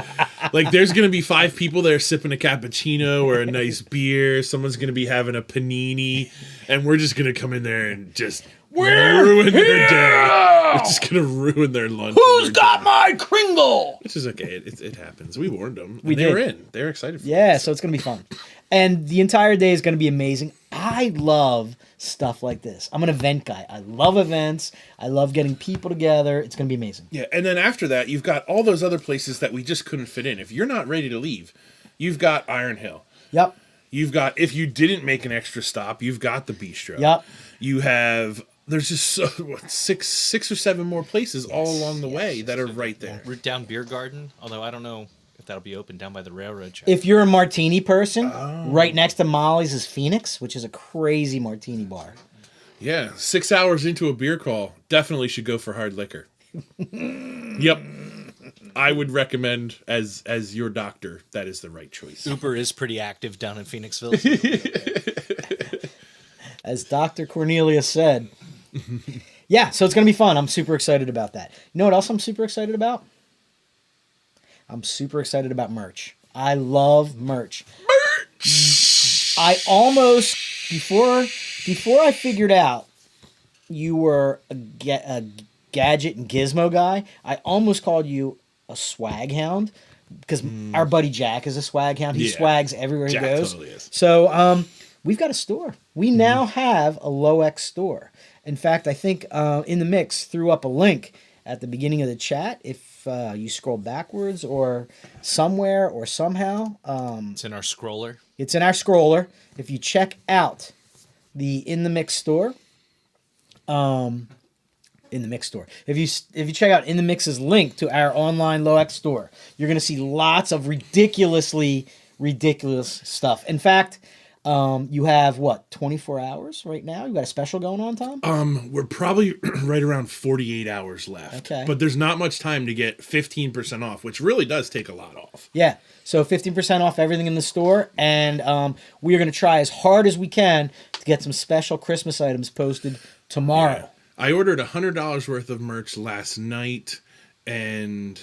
like, there's going to be 5 people there sipping a cappuccino or a nice beer. Someone's going to be having a panini, and we're just going to come in there and just ruin their day. We're just going to ruin their lunch. Who's got my Kringle? Which is okay. It happens. We warned them. They were in. They were excited for it. So it's going to be fun. And the entire day is going to be amazing. I love stuff like this. I'm an event guy. I love events. I love getting people together. It's going to be amazing. Yeah, and then after that, you've got all those other places that we just couldn't fit in. If you're not ready to leave, you've got Iron Hill. Yep. You've got, if you didn't make an extra stop, you've got the bistro. Yep. You have there's just six or seven more places all along the way that are right there. We're down Beer Garden, although I don't know if that'll be open down by the railroad track. If you're a martini person, right next to Molly's is Phoenix, which is a crazy martini bar. Yeah, 6 hours into a beer crawl, definitely should go for hard liquor. Yep. I would recommend, as your doctor, that is the right choice. Uber is pretty active down in Phoenixville. As Dr. Cornelius said. Yeah, so it's going to be fun. I'm super excited about that. You know what else I'm super excited about? I'm super excited about merch. I love merch. I almost, before I figured out you were a gadget and gizmo guy, I almost called you a swag hound because our buddy Jack is a swag hound. He swags everywhere he goes. Totally is. So we've got a store. We now have a Low X store. In fact, I think In the Mix threw up a link at the beginning of the chat. If you scroll backwards or somewhere or somehow. It's in our scroller. It's in our scroller. If you check out the In the Mix store, In the Mix store. If you check out In the Mix's link to our online Low X store, you're going to see lots of ridiculously ridiculous stuff. In fact, you have 24 hours right now? You got a special going on, Tom? We're probably right around 48 hours left. Okay. But there's not much time to get 15% off, which really does take a lot off. Yeah. So 15% off everything in the store, and we are going to try as hard as we can to get some special Christmas items posted tomorrow. Yeah. I ordered $100 worth of merch last night, and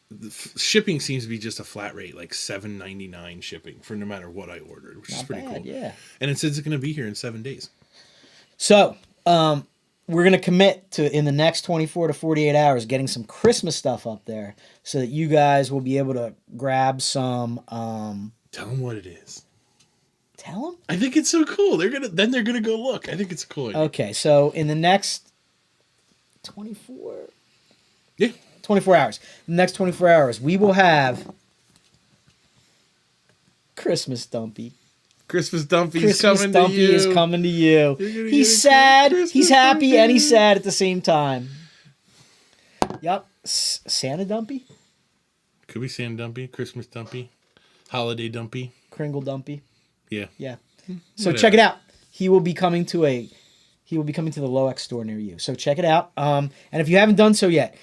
the shipping seems to be just a flat rate, like $7.99 shipping for no matter what I ordered, which is pretty cool. Yeah. And it says it's going to be here in 7 days. So we're going to commit to, in the next 24 to 48 hours, getting some Christmas stuff up there so that you guys will be able to grab some. Tell them what it is. Tell them? I think it's so cool. They're gonna go look. I think it's a cool idea. Okay, so in the next 24 hours. The next 24 hours, we will have Christmas Dumpy. Christmas Dumpy's Christmas coming Dumpy to you. is coming to you. He's get a sad. Christmas He's happy Dumpy. and he's sad at the same time. Yep. Santa Dumpy? Could be Santa Dumpy, Christmas Dumpy, Holiday Dumpy. Kringle Dumpy. Yeah. Yeah. So Whatever. check it out. He will be coming to the Low X store near you. So check it out. And if you haven't done so yet,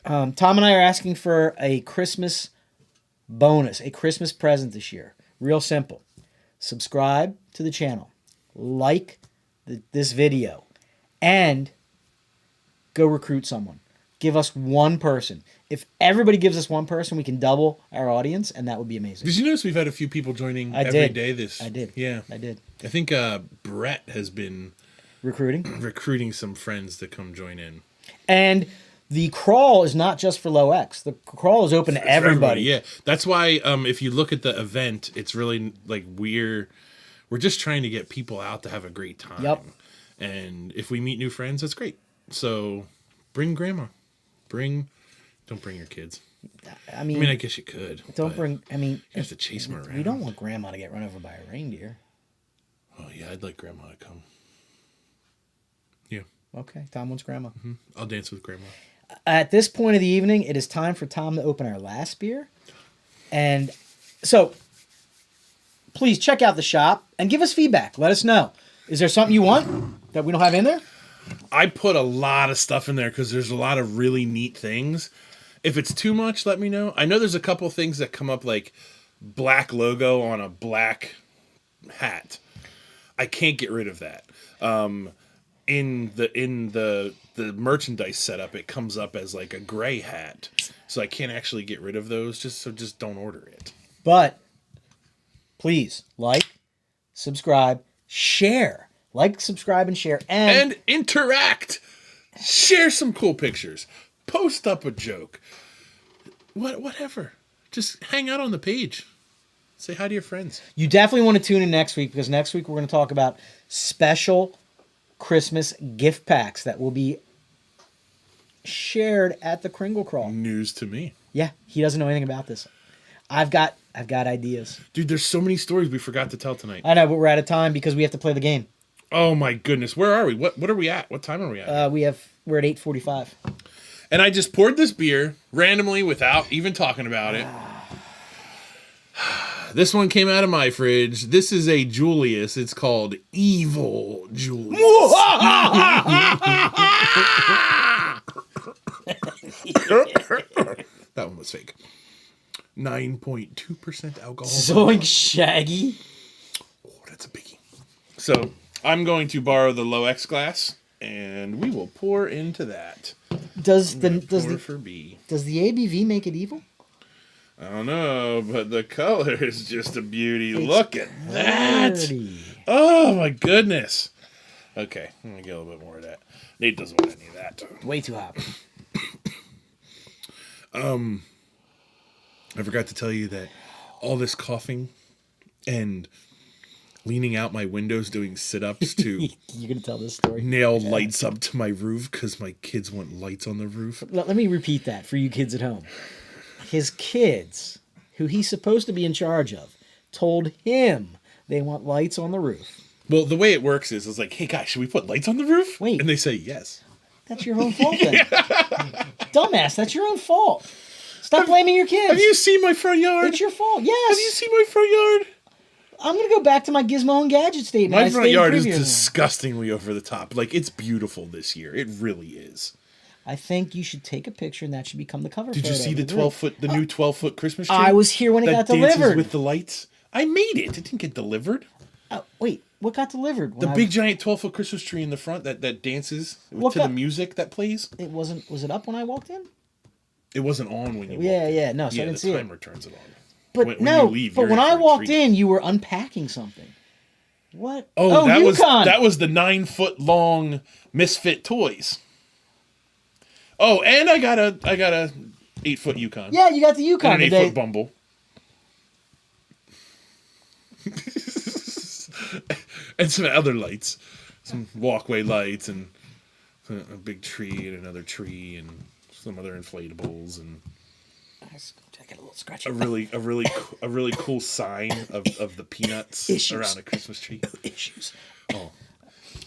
Tom and I are asking for a Christmas bonus, a Christmas present this year. Real simple. Subscribe to the channel, like this video, and go recruit someone. Give us one person. If everybody gives us one person, we can double our audience, and that would be amazing. Did you notice we've had a few people joining I every did. day this? I did. Yeah. I did. I think Brett has been recruiting some friends to come join in. And the crawl is not just for Low X. The crawl is open to everybody. Yeah, that's why if you look at the event, it's really like we're just trying to get people out to have a great time. Yep. And if we meet new friends, that's great. So bring grandma. Don't bring your kids. I mean, I guess you could. don't but bring. I mean, you have to chase them around. we don't want Grandma to get run over by a reindeer. Oh yeah, I'd like grandma to come. Yeah. Okay, Tom wants Grandma. I'll dance with grandma. At this point of the evening, it is time for Tom to open our last beer. And so, please check out the shop and give us feedback. Let us know. Is there something you want that we don't have in there? I put a lot of stuff in there because there's a lot of really neat things. If it's too much, let me know. I know there's a couple things that come up like black logo on a black hat. I can't get rid of that. In the merchandise setup, it comes up as like a gray hat, so I can't actually get rid of those. Just don't order it. But please like, subscribe, share. Like, subscribe, and share. And interact. Share some cool pictures. Post up a joke. Whatever. Just hang out on the page. Say hi to your friends. You definitely want to tune in next week, because next week we're going to talk about special Christmas gift packs that will be shared at the Kringle Crawl. News to me. Yeah, he doesn't know anything about this. I've got ideas. Dude, there's so many stories we forgot to tell tonight. I know, but we're out of time because we have to play the game. Oh my goodness, where are we? What are we at? What time are we at? We're at 8:45. And I just poured this beer randomly without even talking about it. This one came out of my fridge. This is a Julius. It's called Evil Julius. That one was fake. 9.2% alcohol. Zoink Shaggy. Oh, that's a biggie. So I'm going to borrow the low X glass, and we will pour into that. Does the For B. ABV make it evil? I don't know, but the color is just a beauty. Look at that. Dirty. Oh my goodness. Okay, I'm gonna get a little bit more of that. Nate doesn't want any of that. Way too hot. I forgot to tell you that all this coughing and leaning out my windows doing sit-ups to You're gonna tell this story. nail lights up to my roof because my kids want lights on the roof. Let me repeat that for you kids at home. His kids, who he's supposed to be in charge of, told him they want lights on the roof. Well, the way it works is it's like, hey guys, should we put lights on the roof? Wait. And they say yes. That's your own fault then. Dumbass, that's your own fault. Stop blaming your kids. Have you seen my front yard? It's your fault. Yes. Have you seen my front yard? I'm going to go back to my Gizmo and Gadget statement. My I front stated yard is previously. disgustingly over the top. Like, it's beautiful this year. It really is. I think you should take a picture and that should become the cover Did you photo see of the roof. 12-foot, the new 12-foot Christmas tree? I was here when it got that dances delivered. with the lights. I made it. It didn't get delivered. Oh, wait, what got delivered? The big giant 12-foot Christmas tree in the front that dances to the music that plays. It wasn't. Was it up when I walked in? It wasn't on when you walked in. Yeah. No, so I didn't see the it. timer turns it on. But when no, you leave, but you're when in for I a walked treat. in, you were unpacking something. What? Oh, that Yukon. was the 9-foot long Misfit toys. Oh, and I got a 8-foot Yukon. Yeah, you got the Yukon And an today. 8-foot Bumble. And some other lights. Some walkway lights and a big tree and another tree and some other inflatables and I get a little scratchy. a really cool sign of the peanuts Issues. around a Christmas tree. Issues. Oh.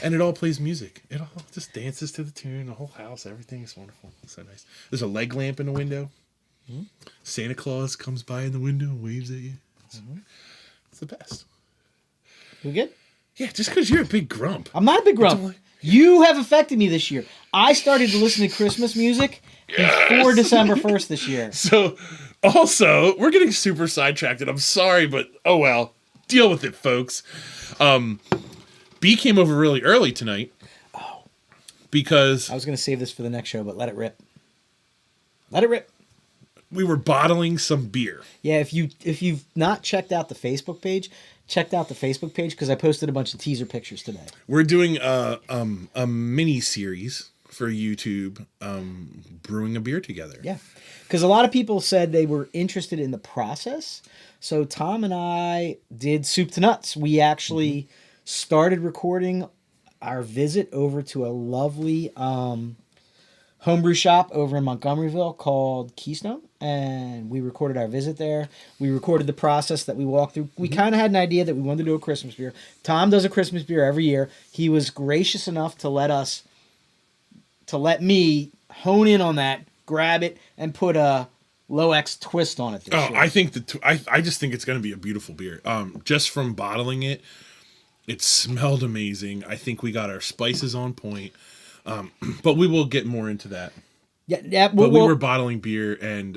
And it all plays music. It all just dances to the tune. The whole house, everything is wonderful. It's so nice. There's a leg lamp in the window. Mm-hmm. Santa Claus comes by in the window and waves at you. It's the best. We good? Yeah, just because you're a big grump. I'm not a big grump. You have affected me this year. I started to listen to Christmas music before December 1st this year. So, also, we're getting super sidetracked, and I'm sorry, but oh well. Deal with it, folks. B came over really early tonight. Oh. Because I was going to save this for the next show, but let it rip. Let it rip. we were bottling some beer. Yeah, if you've not checked out the Facebook page, checked out the Facebook page because I posted a bunch of teaser pictures today. We're doing a mini series for YouTube, brewing a beer together. Yeah, because a lot of people said they were interested in the process. So Tom and I did soup to nuts. We actually started recording our visit over to a lovely homebrew shop over in Montgomeryville called Keystone, and we recorded our visit there. We recorded the process that we walked through. We kind of had an idea that we wanted to do a Christmas beer. Tom does a Christmas beer every year. He was gracious enough to let me hone in on that, grab it, and put a low X twist on it this year. I think I just think it's going to be a beautiful beer. Just from bottling it, it smelled amazing. I think we got our spices on point. But we will get more into that. Yeah. But we were bottling beer, and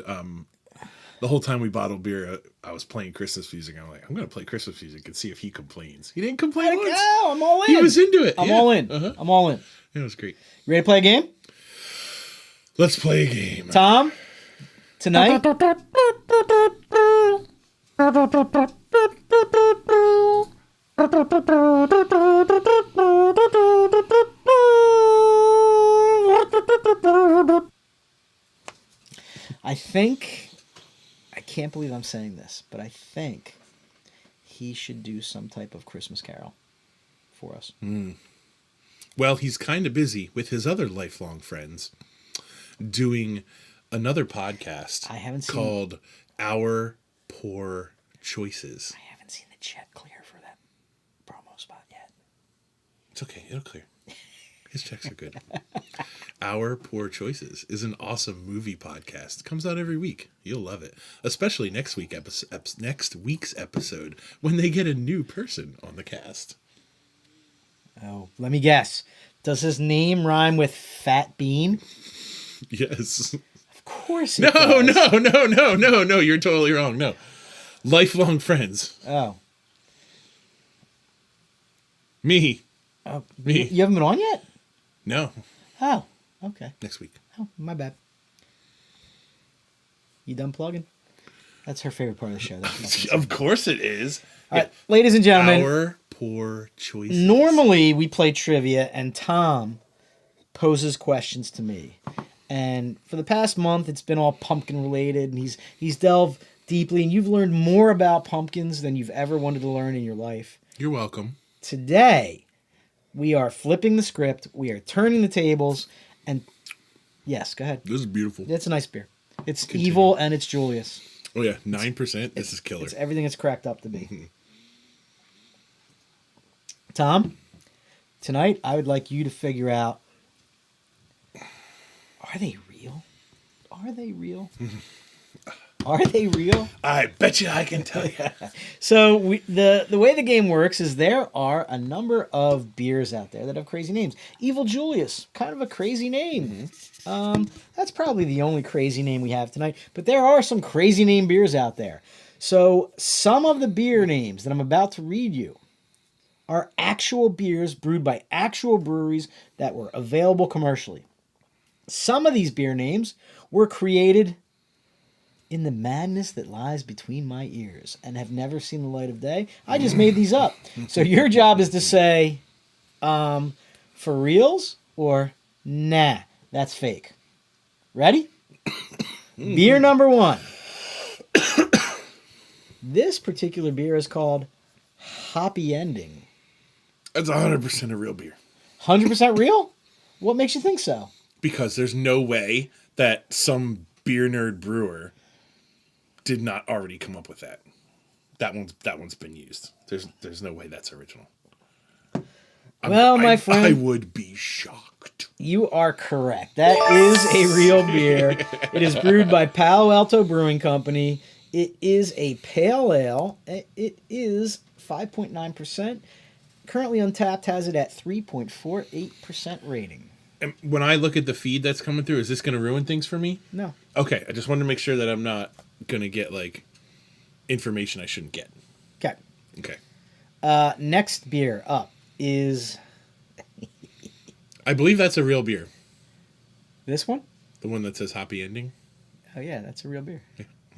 the whole time we bottled beer, I was playing Christmas music. I'm like, I'm going to play Christmas music and see if he complains. He didn't complain once. Oh, I'm all in. He was into it. I'm all in. Uh-huh. I'm all in. It was great. You ready to play a game? Let's play a game. Tom, tonight. I can't believe I'm saying this, but I think he should do some type of Christmas carol for us. Well, he's kind of busy with his other lifelong friends doing another podcast called Our Poor Choices. I haven't seen the check clear for that promo spot yet. It's okay. It'll clear. His checks are good. Our Poor Choices is an awesome movie podcast. It comes out every week. You'll love it. Especially next week's episode when they get a new person on the cast. Oh, let me guess. Does his name rhyme with Fat Bean? Yes. Of course it does. No. You're totally wrong. No. Lifelong friends. Oh. Me. Oh, Me. You haven't been on yet? No. Oh, okay. Next week. Oh, my bad. You done plugging? That's her favorite part of the show. Of course it is. All right, ladies and gentlemen. Our Poor Choices. Normally, we play trivia, and Tom poses questions to me. And for the past month, it's been all pumpkin related, and he's delved deeply, and you've learned more about pumpkins than you've ever wanted to learn in your life. You're welcome. Today, we are flipping the script. We are turning the tables, and yes, go ahead. This is beautiful. It's a nice beer. It's Continue. evil, and it's Julius. Oh yeah, 9%. This is killer. It's everything it's cracked up to be. Tom, tonight I would like you to figure out, are they real? Are they real? Are they real? I bet you I can tell you. So the way the game works is there are a number of beers out there that have crazy names. Evil Julius, kind of a crazy name. Mm-hmm. That's probably the only crazy name we have tonight. But there are some crazy name beers out there. So some of the beer names that I'm about to read you are actual beers brewed by actual breweries that were available commercially. Some of these beer names were created in the madness that lies between my ears and have never seen the light of day. I just made these up. So your job is to say, for reals or nah, that's fake. Ready? Beer number 1. This particular beer is called Hoppy Ending. That's 100% a real beer. 100% real? What makes you think so? Because there's no way that some beer nerd brewer did not already come up with that. That one's been used. There's no way that's original. My friend, I would be shocked. You are correct. That is a real beer. It is brewed by Palo Alto Brewing Company. It is a pale ale. It is 5.9%. Currently UnTappd has it at 3.48% rating. And when I look at the feed that's coming through, is this going to ruin things for me? No. Okay, I just wanted to make sure that I'm not going to get, information I shouldn't get. Okay. Okay. Next beer up is... I believe that's a real beer. This one? The one that says Hoppy Ending? Oh, yeah, that's a real beer.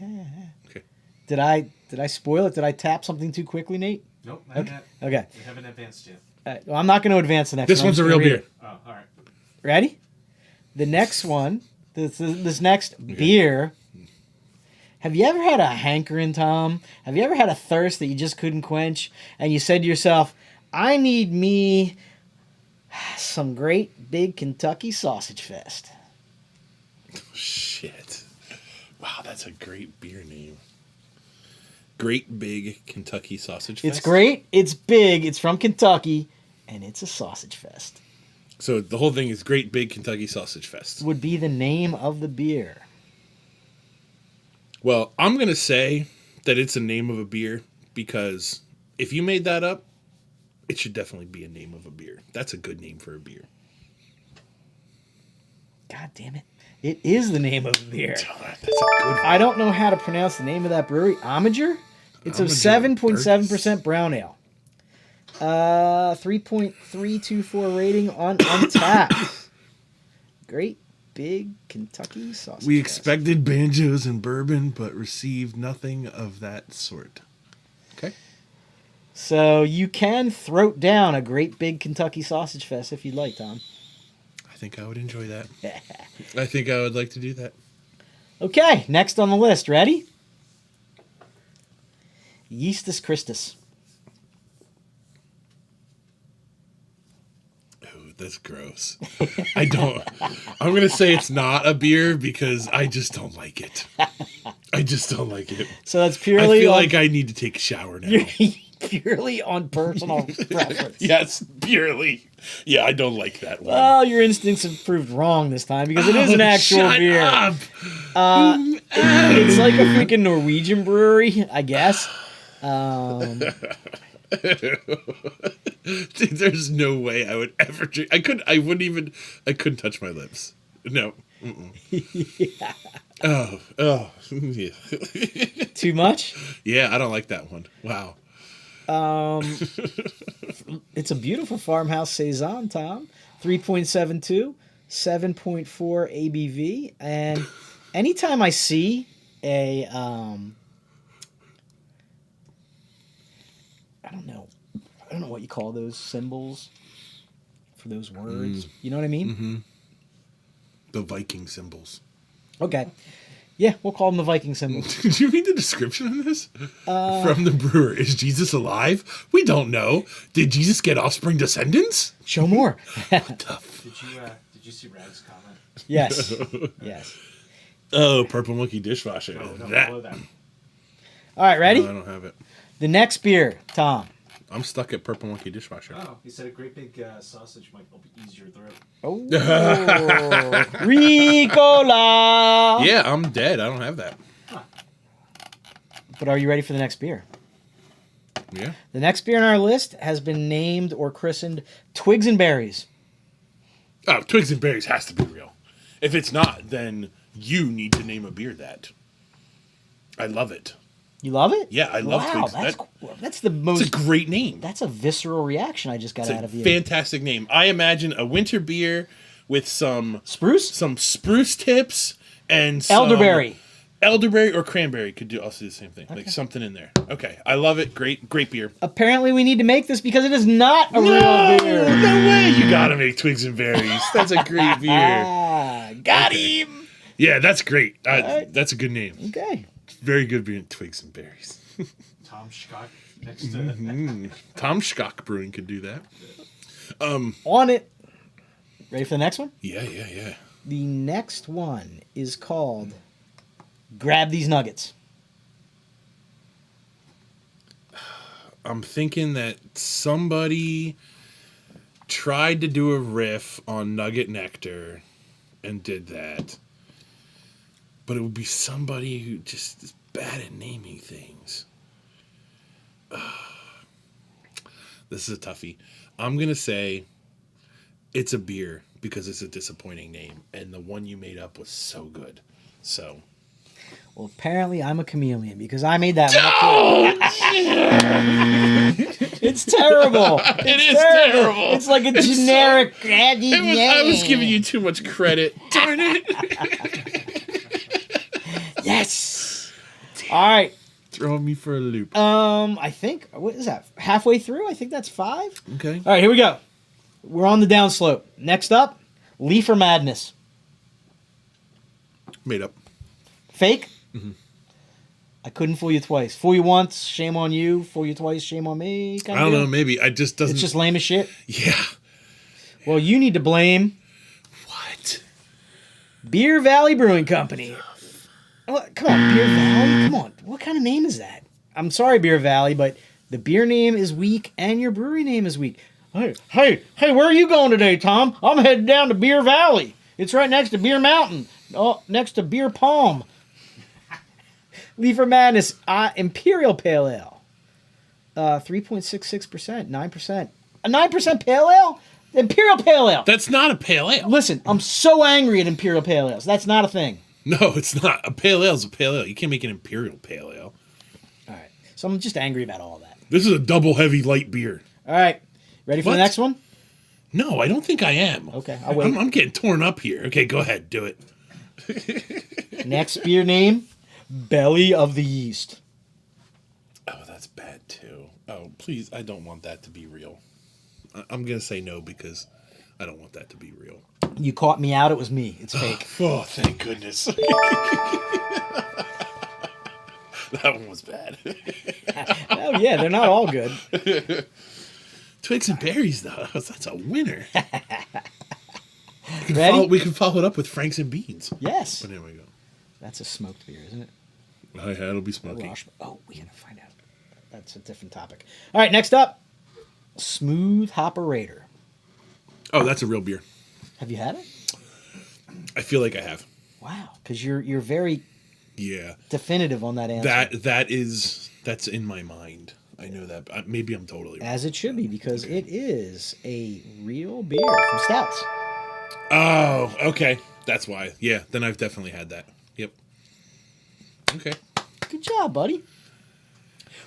Yeah. Okay. Did I spoil it? Did I tap something too quickly, Nate? Nope, not Okay. yet. Okay. We haven't advanced yet. Well, I'm not going to advance the next one. This one's a real beer. Oh, all right. Ready? The next one, this next beer. Have you ever had a hankering, Tom? Have you ever had a thirst that you just couldn't quench? And you said to yourself, I need me some great big Kentucky Sausage Fest. Shit. Wow, that's a great beer name. Great Big Kentucky Sausage Fest. It's great, it's big, it's from Kentucky, and it's a sausage fest. So the whole thing is Great Big Kentucky Sausage Fest. Would be the name of the beer. Well, I'm going to say that it's a name of a beer because if you made that up, it should definitely be a name of a beer. That's a good name for a beer. God damn it. It is the name of the beer. That's a good one. I don't know how to pronounce the name of that brewery. Amager? It's a Amager 7.7% brown ale. 3.324 rating on UnTappd. Great big Kentucky sausage. We fest. expected banjos and bourbon, but received nothing of that sort. Okay. So you can throat down a great big Kentucky sausage fest if you'd like, Tom. I think I would enjoy that. I think I would like to do that. Okay, next on the list. Ready? Yeastus Christus. That's gross. I'm going to say it's not a beer because I just don't like it. I just don't like it. So that's I purely feel like I need to take a shower now. purely on personal preference. Yes, purely. Yeah, I don't like that one. Well, your instincts have proved wrong this time because it is an actual shut beer. up. It's like a freaking Norwegian brewery, I guess. Dude, there's no way I would ever drink. I couldn't touch my lips. No. Yeah. Oh, yeah. Too much? Yeah, I don't like that one. Wow. It's a beautiful farmhouse saison, Tom. 3.72, 7.4 ABV, and anytime I see a I don't know what you call those symbols for those words. You know what I mean? Mm-hmm. The Viking symbols. Okay. Yeah, we'll call them the Viking symbols. Did you read the description of this? From the brewer. Is Jesus alive? We don't know. Did Jesus get offspring descendants? Show more. Did you see Rad's comment? Yes. Yes. Oh, Purple Monkey dishwasher. That. All right, ready? No, I don't have it. The next beer, Tom. I'm stuck at Purple Monkey dishwasher. Oh, he said a great big sausage might ease your throat. Oh, Ricola. Yeah, I'm dead. I don't have that. But are you ready for the next beer? Yeah. The next beer on our list has been named or christened Twigs and Berries. Oh, Twigs and Berries has to be real. If it's not, then you need to name a beer that. I love it. You love it? Yeah, I love Twigs. That's the most. It's a great name. That's a visceral reaction I just got out of you. Fantastic name. I imagine a winter beer with some spruce tips and some Elderberry or cranberry could also do the same thing. Okay. Like something in there. Okay, I love it. Great beer. Apparently, we need to make this because it is not a real beer. No way! You gotta make Twigs and Berries. That's a great beer. Got him. Yeah, that's great. Right. That's a good name. Okay. Very good beer. Twigs and Berries. Tom Scott next to Tom Schkock Brewing could do that. On it. Ready for the next one? Yeah. The next one is called Grab These Nuggets. I'm thinking that somebody tried to do a riff on Nugget Nectar and did that. But it would be somebody who just is bad at naming things. This is a toughie. I'm going to say it's a beer because it's a disappointing name. And the one you made up was so good. So. Well, apparently I'm a chameleon because I made that one up. It's terrible. It is terrible. It's like a generic I was giving you too much credit. Darn it. Yes. All right. Throwing me for a loop. I think, what is that? Halfway through? I think that's 5. Okay. All right, here we go. We're on the downslope. Next up, Leafer Madness. Made up. Fake? Mm-hmm. I couldn't fool you twice. Fool you once, shame on you. Fool you twice, shame on me. I don't know. Maybe I just doesn't. It's just lame as shit. Yeah. Well, you need to blame What? Beer Valley Brewing Company. What? Come on, Beer Valley. Come on. What kind of name is that? I'm sorry, Beer Valley, but the beer name is weak and your brewery name is weak. Hey, where are you going today, Tom? I'm headed down to Beer Valley. It's right next to Beer Mountain. Oh, next to Beer Palm. Leafer Madness Imperial Pale Ale. 3.66%, 9%. A 9% Pale Ale? Imperial Pale Ale. That's not a pale ale. Listen, I'm so angry at Imperial Pale Ales. That's not a thing. No, it's not. A pale ale is a pale ale. You can't make an imperial pale ale. All right. So I'm just angry about all that. This is a double heavy light beer. All right. Ready for the next one? No, I don't think I am. Okay, I'll wait. I'm getting torn up here. Okay, go ahead. Do it. Next beer name, Belly of the Yeast. Oh, that's bad too. Oh, please. I don't want that to be real. I'm going to say no because I don't want that to be real. You caught me out. It was me. It's fake. Oh, thank goodness. That one was bad. Oh, yeah. They're not all good. Twigs and Berries, though. That's a winner. Ready? We can follow it up with Franks and Beans. Yes. But anyway, go. That's a smoked beer, isn't it? Oh, yeah, it'll be smoky. Oh, we got to find out. that's a different topic. All right, next up, Smooth Operator. Oh, that's a real beer. Have you had it? I feel like I have. Wow, because you're very Yeah. definitive on that answer. That's in my mind. I know that. Maybe I'm totally wrong. As it should be, because it is a real beer from Stouts. Oh, okay. That's why. Yeah, then I've definitely had that. Yep. Okay. Good job, buddy.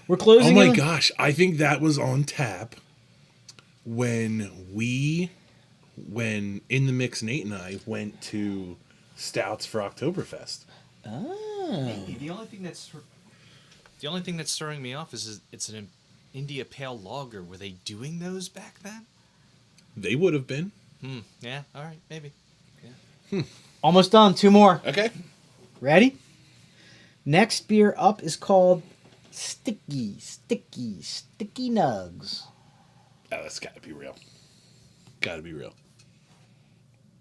We're closing. Oh my gosh, I think that was on tap when In the Mix Nate and I went to Stouts for Oktoberfest. Oh. The only thing that's throwing me off is it's an India Pale Lager. Were they doing those back then? They would have been. Yeah. All right. Maybe. Almost done. 2 more. Okay. Ready? Next beer up is called Sticky Nugs. Oh, that's got to be real. Got to be real.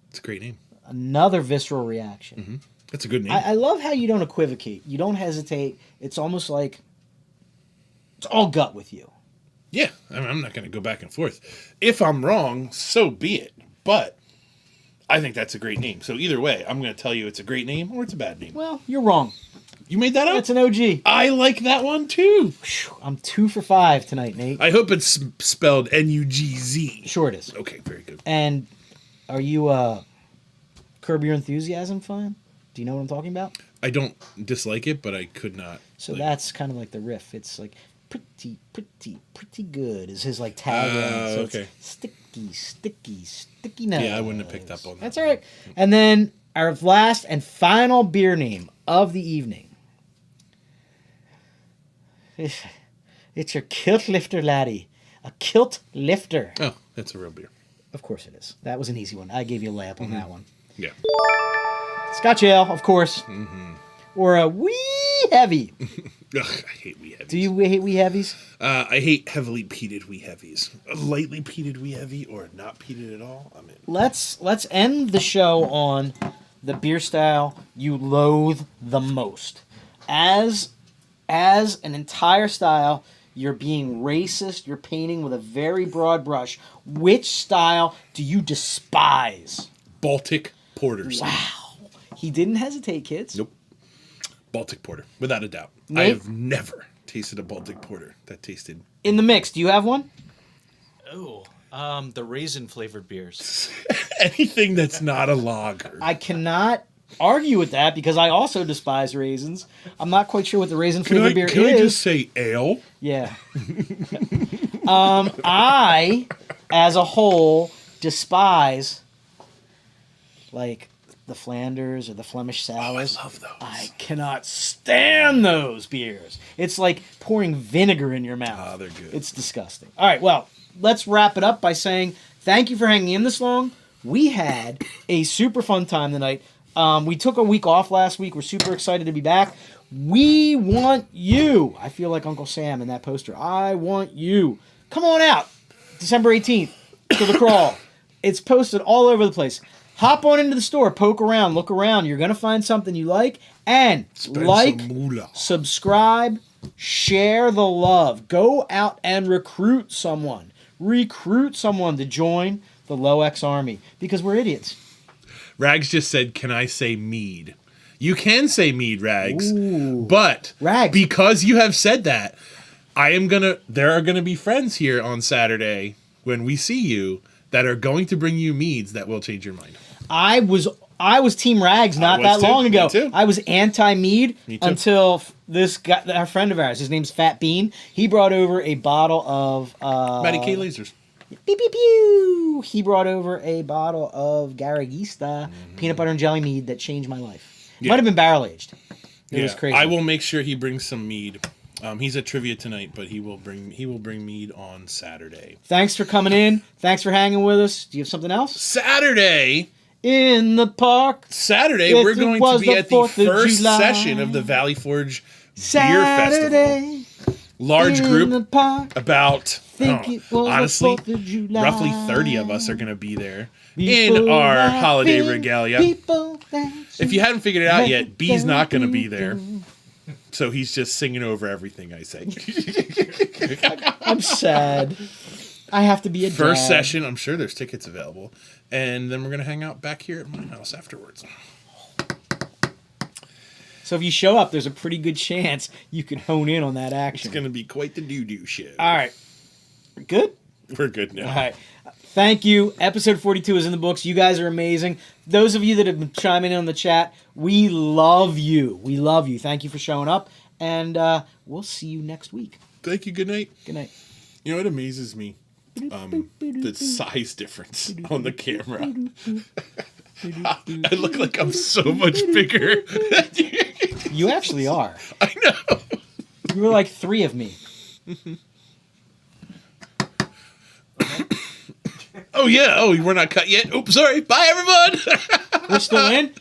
It's a great name. Another visceral reaction. Mm-hmm. That's a good name. I love how you don't equivocate. You don't hesitate. It's almost like it's all gut with you. Yeah, I'm not going to go back and forth. If I'm wrong, so be it. But I think that's a great name. So either way, I'm going to tell you it's a great name or it's a bad name. Well, you're wrong. You made that up? It's an OG. I like that one too. I'm 2 for 5 tonight, Nate. I hope it's spelled Nugz. Sure it is. Okay, very good. And are you a Curb Your Enthusiasm fan? Do you know what I'm talking about? I don't dislike it, but I could not. So that's kind of like the riff. It's like pretty good is his like tagline. So okay. It's sticky nuts. Yeah, I wouldn't have picked up on that. That's all right. And then our last and final beer name of the evening. It's your kilt lifter, laddie. A kilt lifter. Oh, that's a real beer. Of course it is. That was an easy one. I gave you a layup on that one. Yeah. Scotch ale, of course. Or a wee heavy. Ugh, I hate wee heavies. Do you hate wee heavies? I hate heavily peated wee heavies. A lightly peated wee heavy or not peated at all. I'm in. Let's end the show on the beer style you loathe the most. As an entire style, you're being racist. You're painting with a very broad brush. Which style do you despise? Baltic porters. Wow. He didn't hesitate, kids. Nope. Baltic porter, without a doubt. Nate? I have never tasted a Baltic porter that tasted... In the mix, do you have one? Oh, the raisin flavored beers. Anything that's not a lager. I cannot argue with that because I also despise raisins. I'm not quite sure what the raisin flavored beer Can is. I just say ale? Yeah. I, as a whole, despise like the Flanders or the Flemish sours. I love those. I cannot stand those beers. It's like pouring vinegar in your mouth. Ah, they're good. It's disgusting. All right, well, let's wrap it up by saying thank you for hanging in this long. We had a super fun time tonight. We took a week off last week. We're super excited to be back. We want you. I feel like Uncle Sam in that poster. I want you. Come on out. December 18th to the crawl. It's posted all over the place. Hop on into the store, poke around, look around. You're going to find something you like. And Spend like, some moolah. subscribe, share the love. Go out and recruit someone. Recruit someone to join the Low X Army because we're idiots. Rags just said, can I say mead? You can say mead, Rags. Ooh. But Rags. because you have said that, there are going to be friends here on Saturday when we see you that are going to bring you meads that will change your mind. I was Team Rags not that too. long Me ago. too. I was anti-mead Me too. until this guy, our friend of ours, his name's Fat Bean. He brought over a bottle of Matty K. Lasers. Pew, pew, pew. He brought over a bottle of Garagista peanut butter and jelly mead that changed my life. Yeah. Might have been barrel aged. It was crazy. I will make sure he brings some mead. He's at trivia tonight, but he will bring mead on Saturday. Thanks for coming in. Thanks for hanging with us. Do you have something else? Saturday, In the park. we're going to be at the 4th of first July. session of the Valley Forge Beer Saturday. Festival. Large in group, the park. about It was honestly, the 4th of July. roughly 30 of us are going to be there People in our holiday laughing, regalia. people dancing. If you haven't figured it out yet, B's not going to be there. So he's just singing over everything I say. I'm sad. I have to be a First dad. session, I'm sure there's tickets available. And then we're going to hang out back here at my house afterwards. So if you show up, there's a pretty good chance you can hone in on that It's action. going to be quite the doo-doo show. All right. Good? We're good now. All right. Thank you. Episode 42 is in the books. You guys are amazing. Those of you that have been chiming in on the chat, we love you. We love you. Thank you for showing up. And we'll see you next week. Thank you. Good night. Good night. You know what amazes me? The size difference on the camera. I look like I'm so much bigger. You actually are. I know. You were like 3 of me. Oh, yeah. Oh, we're not cut yet. Oops, sorry. Bye, everyone. We're still in.